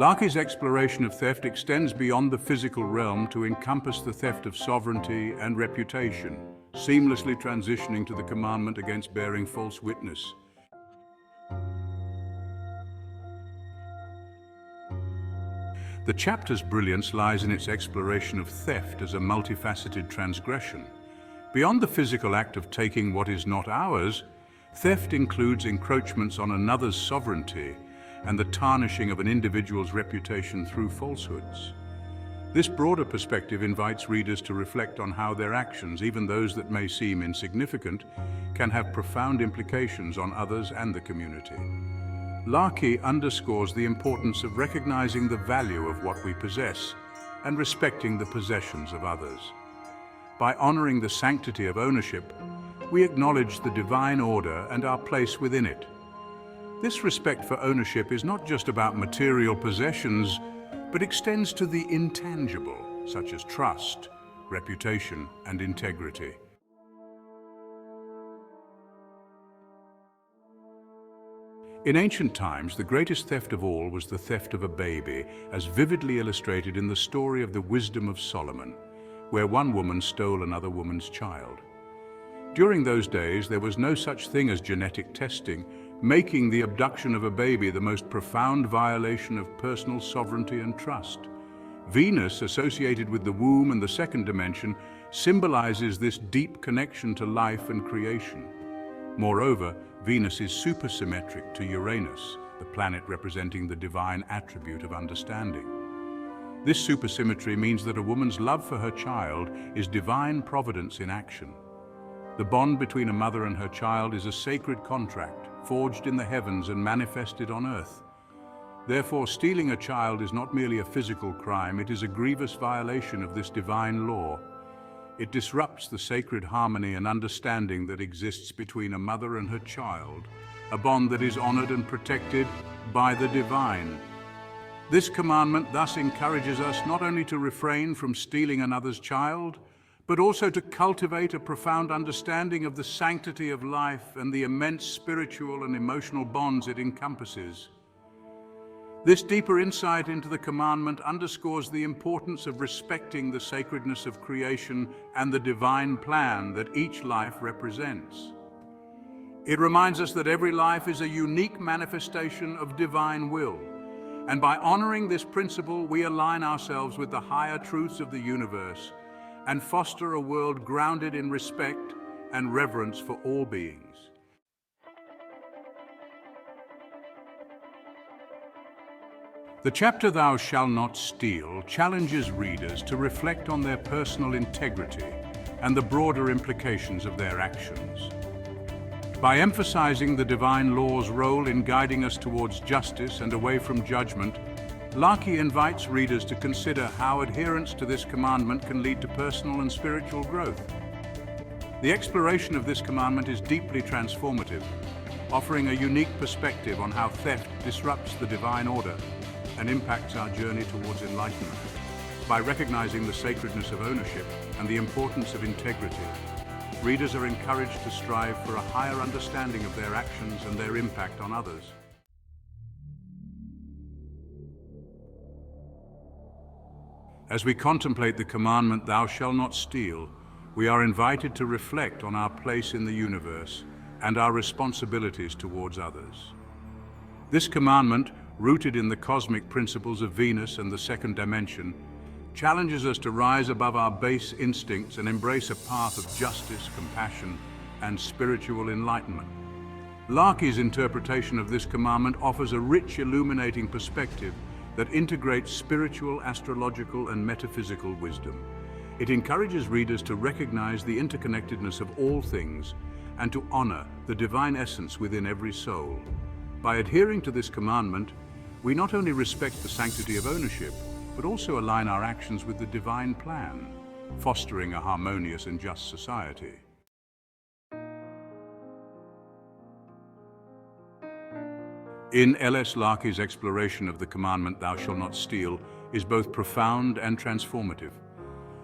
Larkey's exploration of theft extends beyond the physical realm to encompass the theft of sovereignty and reputation, seamlessly transitioning to the commandment against bearing false witness. The chapter's brilliance lies in its exploration of theft as a multifaceted transgression. Beyond the physical act of taking what is not ours, theft includes encroachments on another's sovereignty and the tarnishing of an individual's reputation through falsehoods. This broader perspective invites readers to reflect on how their actions, even those that may seem insignificant, can have profound implications on others and the community. Larkey underscores the importance of recognizing the value of what we possess and respecting the possessions of others. By honoring the sanctity of ownership, we acknowledge the divine order and our place within it. This respect for ownership is not just about material possessions, but extends to the intangible, such as trust, reputation, and integrity. In ancient times, the greatest theft of all was the theft of a baby, as vividly illustrated in the story of the Wisdom of Solomon, where one woman stole another woman's child. During those days, there was no such thing as genetic testing, making the abduction of a baby the most profound violation of personal sovereignty and trust. Venus, associated with the womb and the second dimension, symbolizes this deep connection to life and creation. Moreover, Venus is supersymmetric to Uranus, the planet representing the divine attribute of understanding. This supersymmetry means that a woman's love for her child is divine providence in action. The bond between a mother and her child is a sacred contract, forged in the heavens and manifested on earth. Therefore, stealing a child is not merely a physical crime, it is a grievous violation of this divine law. It disrupts the sacred harmony and understanding that exists between a mother and her child, a bond that is honored and protected by the divine. This commandment thus encourages us not only to refrain from stealing another's child, but also to cultivate a profound understanding of the sanctity of life and the immense spiritual and emotional bonds it encompasses. This deeper insight into the commandment underscores the importance of respecting the sacredness of creation and the divine plan that each life represents. It reminds us that every life is a unique manifestation of divine will, and by honoring this principle, we align ourselves with the higher truths of the universe and foster a world grounded in respect and reverence for all beings. The chapter "Thou Shalt Not Steal" challenges readers to reflect on their personal integrity and the broader implications of their actions. By emphasizing the divine law's role in guiding us towards justice and away from judgment, Larkey invites readers to consider how adherence to this commandment can lead to personal and spiritual growth. The exploration of this commandment is deeply transformative, offering a unique perspective on how theft disrupts the divine order and impacts our journey towards enlightenment. By recognizing the sacredness of ownership and the importance of integrity, readers are encouraged to strive for a higher understanding of their actions and their impact on others. As we contemplate the commandment, "Thou shalt not steal," we are invited to reflect on our place in the universe and our responsibilities towards others. This commandment, rooted in the cosmic principles of Venus and the second dimension, challenges us to rise above our base instincts and embrace a path of justice, compassion, and spiritual enlightenment. Larkey's interpretation of this commandment offers a rich, illuminating perspective that integrates spiritual, astrological, and metaphysical wisdom. It encourages readers to recognize the interconnectedness of all things and to honor the divine essence within every soul. By adhering to this commandment, we not only respect the sanctity of ownership, but also align our actions with the divine plan, fostering a harmonious and just society. In L.S. Larkey's exploration of the commandment, "Thou shalt not steal," is both profound and transformative.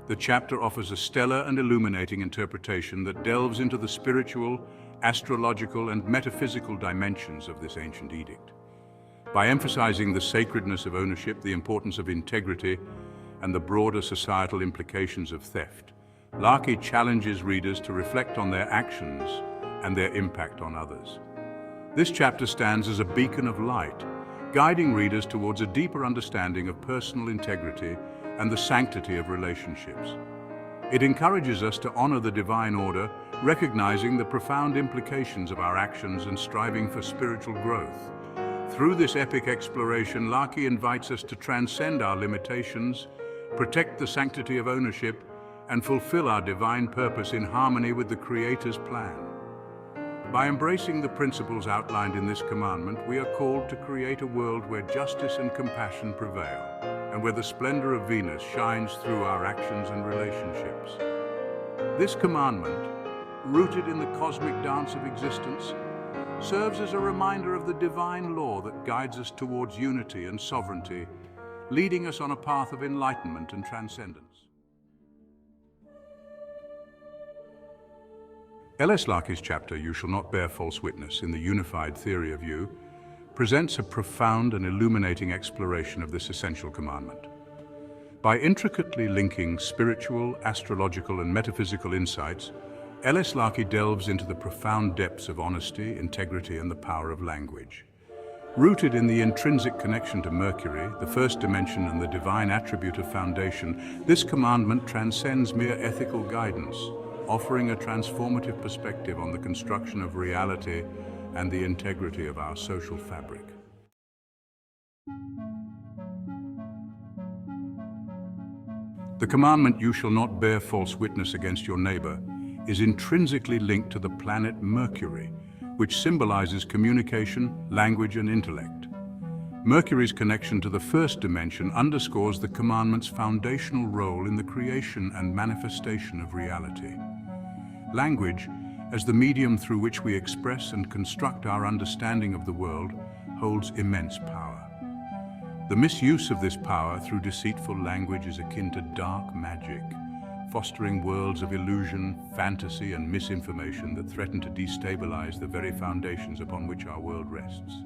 The chapter offers a stellar and illuminating interpretation that delves into the spiritual, astrological, and metaphysical dimensions of this ancient edict. By emphasizing the sacredness of ownership, the importance of integrity, and the broader societal implications of theft, Larkey challenges readers to reflect on their actions and their impact on others. This chapter stands as a beacon of light, guiding readers towards a deeper understanding of personal integrity and the sanctity of relationships. It encourages us to honor the divine order, recognizing the profound implications of our actions and striving for spiritual growth. Through this epic exploration, Larkey invites us to transcend our limitations, protect the sanctity of ownership, and fulfill our divine purpose in harmony with the Creator's plan. By embracing the principles outlined in this commandment, we are called to create a world where justice and compassion prevail, and where the splendor of Venus shines through our actions and relationships. This commandment, rooted in the cosmic dance of existence, serves as a reminder of the divine law that guides us towards unity and sovereignty, leading us on a path of enlightenment and transcendence. L.S. Larkey's chapter, "You Shall Not Bear False Witness," in the Unified Theory of You, presents a profound and illuminating exploration of this essential commandment. By intricately linking spiritual, astrological, and metaphysical insights, L.S. Larkey delves into the profound depths of honesty, integrity, and the power of language. Rooted in the intrinsic connection to Mercury, the first dimension and the divine attribute of foundation, this commandment transcends mere ethical guidance, offering a transformative perspective on the construction of reality and the integrity of our social fabric. The commandment, "You shall not bear false witness against your neighbor," is intrinsically linked to the planet Mercury, which symbolizes communication, language, and intellect. Mercury's connection to the first dimension underscores the commandment's foundational role in the creation and manifestation of reality. Language, as the medium through which we express and construct our understanding of the world, holds immense power. The misuse of this power through deceitful language is akin to dark magic, fostering worlds of illusion, fantasy, and misinformation that threaten to destabilize the very foundations upon which our world rests.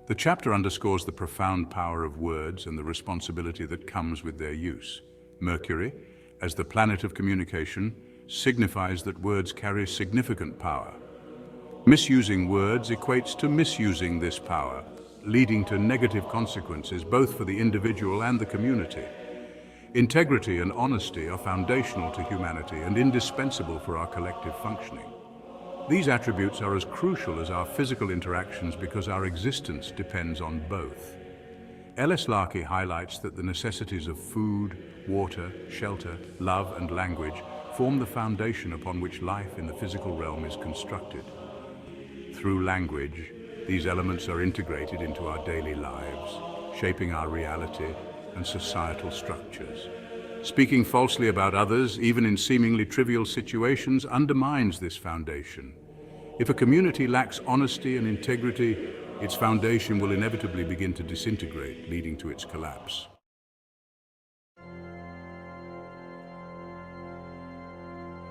The chapter underscores the profound power of words and the responsibility that comes with their use. Mercury, as the planet of communication, signifies that words carry significant power. Misusing words equates to misusing this power, leading to negative consequences both for the individual and the community. Integrity and honesty are foundational to humanity and indispensable for our collective functioning. These attributes are as crucial as our physical interactions because our existence depends on both. L.S. Larkey highlights that the necessities of food, water, shelter, love, and language form the foundation upon which life in the physical realm is constructed. Through language, these elements are integrated into our daily lives, shaping our reality and societal structures. Speaking falsely about others, even in seemingly trivial situations, undermines this foundation. If a community lacks honesty and integrity, its foundation will inevitably begin to disintegrate, leading to its collapse.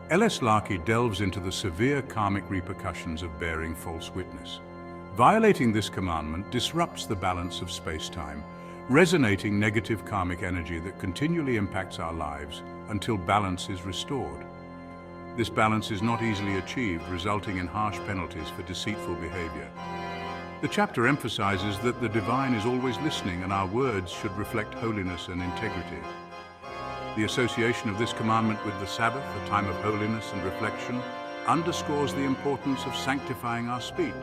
L.S. Larkey delves into the severe karmic repercussions of bearing false witness. Violating this commandment disrupts the balance of space-time, resonating negative karmic energy that continually impacts our lives until balance is restored. This balance is not easily achieved, resulting in harsh penalties for deceitful behavior. The chapter emphasizes that the divine is always listening and our words should reflect holiness and integrity. The association of this commandment with the Sabbath, a time of holiness and reflection, underscores the importance of sanctifying our speech.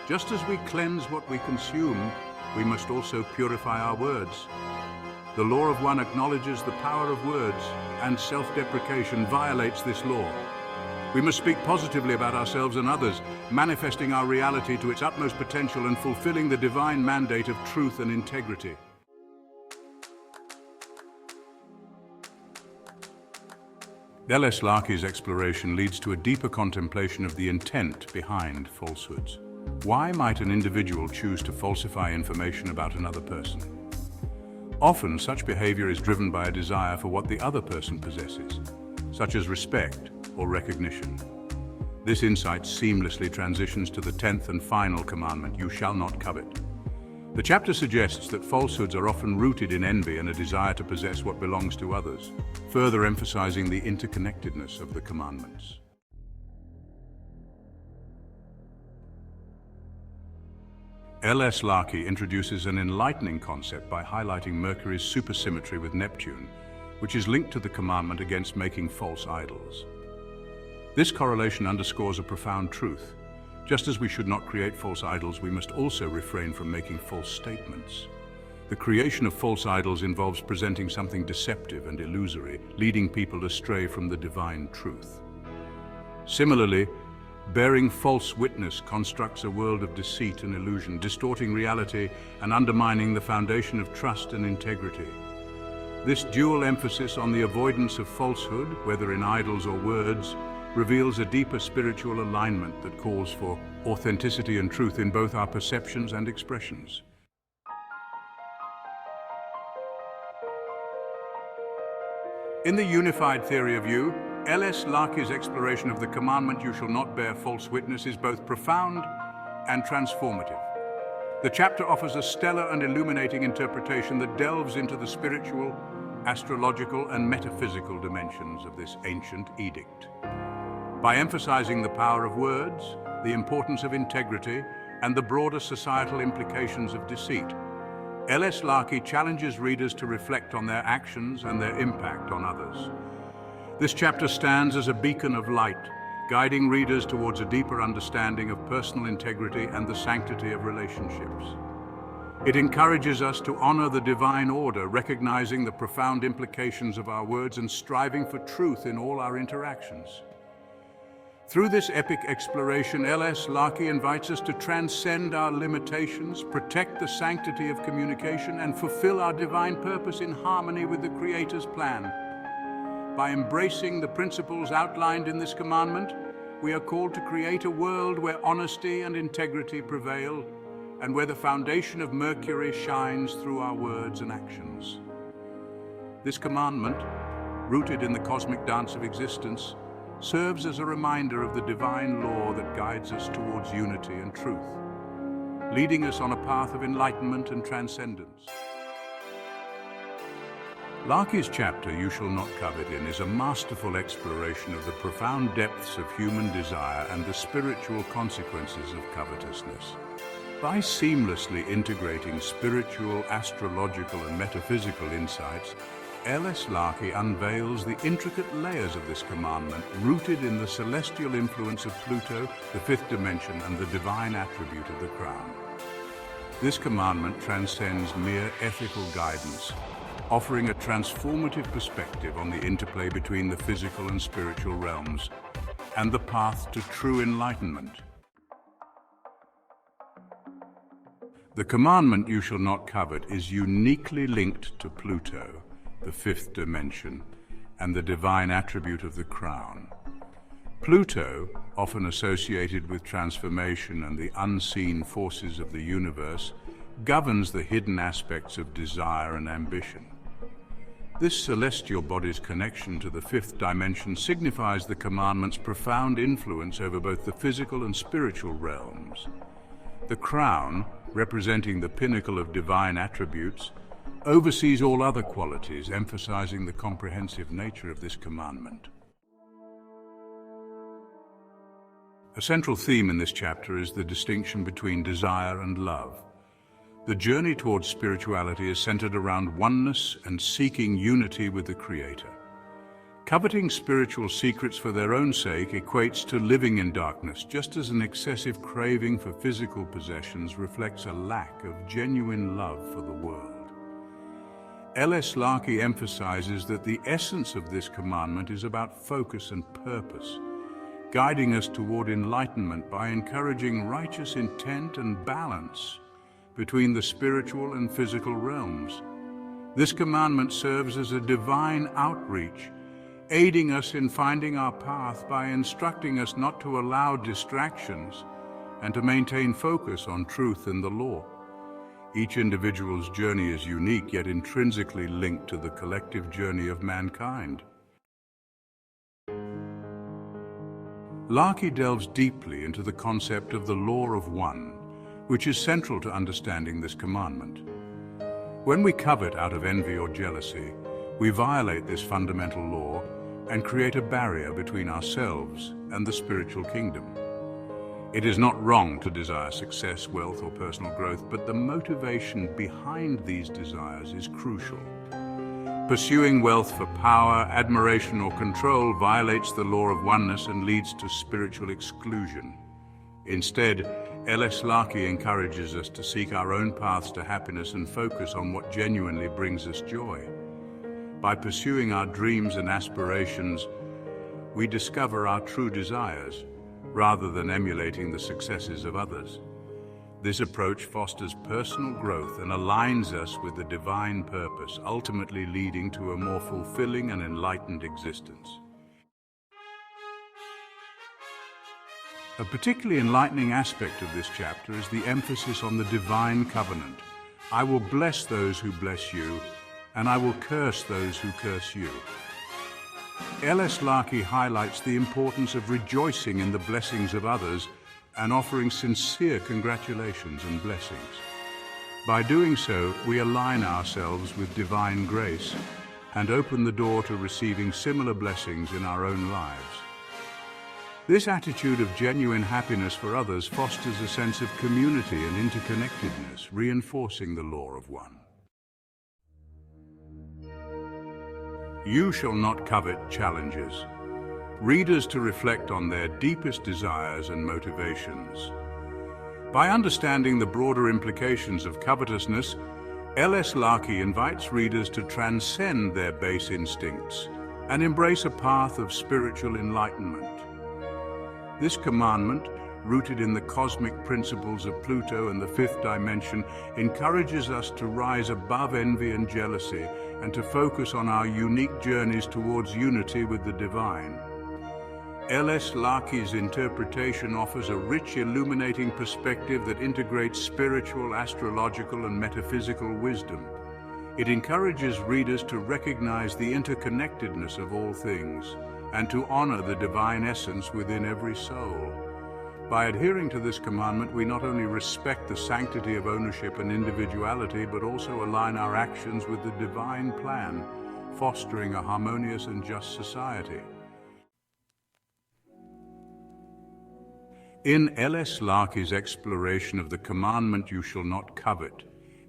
Just as we cleanse what we consume, we must also purify our words. The law of one acknowledges the power of words, and self-deprecation violates this law. We must speak positively about ourselves and others, manifesting our reality to its utmost potential and fulfilling the divine mandate of truth and integrity. L.S. Larkey's exploration leads to a deeper contemplation of the intent behind falsehoods. Why might an individual choose to falsify information about another person? Often, such behavior is driven by a desire for what the other person possesses, such as respect or recognition. This insight seamlessly transitions to the 10th and final commandment, you shall not covet. The chapter suggests that falsehoods are often rooted in envy and a desire to possess what belongs to others, further emphasizing the interconnectedness of the commandments. L.S. Larkey introduces an enlightening concept by highlighting Mercury's supersymmetry with Neptune, which is linked to the commandment against making false idols. This correlation underscores a profound truth. Just as we should not create false idols, we must also refrain from making false statements. The creation of false idols involves presenting something deceptive and illusory, leading people astray from the divine truth. Similarly, bearing false witness constructs a world of deceit and illusion, distorting reality and undermining the foundation of trust and integrity. This dual emphasis on the avoidance of falsehood, whether in idols or words, reveals a deeper spiritual alignment that calls for authenticity and truth in both our perceptions and expressions. In the unified theory of you, L.S. Larkey's exploration of the commandment, you shall not bear false witness, is both profound and transformative. The chapter offers a stellar and illuminating interpretation that delves into the spiritual, astrological, and metaphysical dimensions of this ancient edict. By emphasizing the power of words, the importance of integrity, and the broader societal implications of deceit, L.S. Larkey challenges readers to reflect on their actions and their impact on others. This chapter stands as a beacon of light, guiding readers towards a deeper understanding of personal integrity and the sanctity of relationships. It encourages us to honor the divine order, recognizing the profound implications of our words and striving for truth in all our interactions. Through this epic exploration, L.S. Larkey invites us to transcend our limitations, protect the sanctity of communication, and fulfill our divine purpose in harmony with the Creator's plan. By embracing the principles outlined in this commandment, we are called to create a world where honesty and integrity prevail, and where the foundation of Mercury shines through our words and actions. This commandment, rooted in the cosmic dance of existence, serves as a reminder of the divine law that guides us towards unity and truth, leading us on a path of enlightenment and transcendence. Larkey's chapter, You Shall Not Covet In, is a masterful exploration of the profound depths of human desire and the spiritual consequences of covetousness. By seamlessly integrating spiritual, astrological, and metaphysical insights, L.S. Larkey unveils the intricate layers of this commandment, rooted in the celestial influence of Pluto, the fifth dimension, and the divine attribute of the crown. This commandment transcends mere ethical guidance, offering a transformative perspective on the interplay between the physical and spiritual realms, and the path to true enlightenment. The commandment, You Shall Not Covet, is uniquely linked to Pluto, the fifth dimension, and the divine attribute of the crown. Pluto, often associated with transformation and the unseen forces of the universe, governs the hidden aspects of desire and ambition. This celestial body's connection to the fifth dimension signifies the commandment's profound influence over both the physical and spiritual realms. The crown, representing the pinnacle of divine attributes, oversees all other qualities, emphasizing the comprehensive nature of this commandment. A central theme in this chapter is the distinction between desire and love. The journey towards spirituality is centered around oneness and seeking unity with the Creator. Coveting spiritual secrets for their own sake equates to living in darkness, just as an excessive craving for physical possessions reflects a lack of genuine love for the world. L.S. Larkey emphasizes that the essence of this commandment is about focus and purpose, guiding us toward enlightenment by encouraging righteous intent and balance between the spiritual and physical realms. This commandment serves as a divine outreach, aiding us in finding our path by instructing us not to allow distractions and to maintain focus on truth and the law. Each individual's journey is unique, yet intrinsically linked to the collective journey of mankind. Larkey delves deeply into the concept of the law of one, which is central to understanding this commandment. When we covet out of envy or jealousy, we violate this fundamental law and create a barrier between ourselves and the spiritual kingdom. It is not wrong to desire success, wealth, or personal growth, but the motivation behind these desires is crucial. Pursuing wealth for power, admiration, or control violates the law of oneness and leads to spiritual exclusion. Instead, L.S. Larkey encourages us to seek our own paths to happiness and focus on what genuinely brings us joy. By pursuing our dreams and aspirations, we discover our true desires, rather than emulating the successes of others. This approach fosters personal growth and aligns us with the divine purpose, ultimately leading to a more fulfilling and enlightened existence. A particularly enlightening aspect of this chapter is the emphasis on the divine covenant. I will bless those who bless you, and I will curse those who curse you. L.S. Larkey highlights the importance of rejoicing in the blessings of others and offering sincere congratulations and blessings. By doing so, we align ourselves with divine grace and open the door to receiving similar blessings in our own lives. This attitude of genuine happiness for others fosters a sense of community and interconnectedness, reinforcing the law of one. You shall not covet challenges. Readers to reflect on their deepest desires and motivations. By understanding the broader implications of covetousness, L.S. Larkey invites readers to transcend their base instincts and embrace a path of spiritual enlightenment. This commandment, rooted in the cosmic principles of Pluto and the fifth dimension, encourages us to rise above envy and jealousy and to focus on our unique journeys towards unity with the divine. L.S. Larkey's interpretation offers a rich, illuminating perspective that integrates spiritual, astrological, and metaphysical wisdom. It encourages readers to recognize the interconnectedness of all things and to honor the divine essence within every soul. By adhering to this commandment, we not only respect the sanctity of ownership and individuality, but also align our actions with the divine plan, fostering a harmonious and just society. In L.S. Larkey's exploration of the commandment, "You shall not covet,"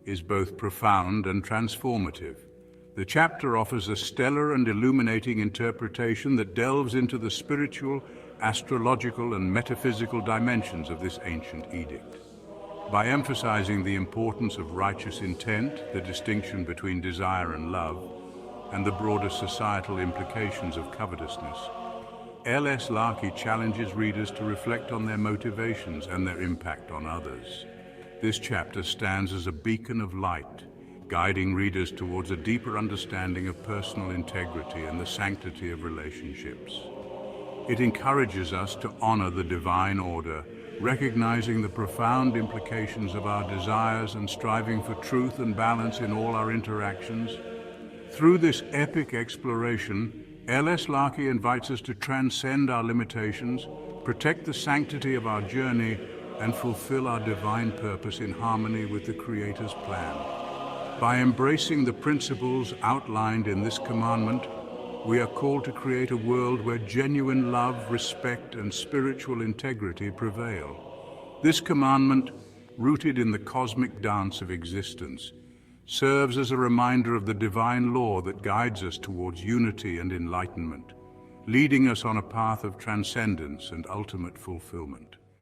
is both profound and transformative. The chapter offers a stellar and illuminating interpretation that delves into the spiritual, astrological, and metaphysical dimensions of this ancient edict. By emphasizing the importance of righteous intent, the distinction between desire and love, and the broader societal implications of covetousness, L.S. Larkey challenges readers to reflect on their motivations and their impact on others. This chapter stands as a beacon of light, guiding readers towards a deeper understanding of personal integrity and the sanctity of relationships. It encourages us to honor the divine order, recognizing the profound implications of our desires and striving for truth and balance in all our interactions. Through this epic exploration, L.S. Larkey invites us to transcend our limitations, protect the sanctity of our journey, and fulfill our divine purpose in harmony with the Creator's plan. By embracing the principles outlined in this commandment, we are called to create a world where genuine love, respect, and spiritual integrity prevail. This commandment, rooted in the cosmic dance of existence, serves as a reminder of the divine law that guides us towards unity and enlightenment, leading us on a path of transcendence and ultimate fulfillment.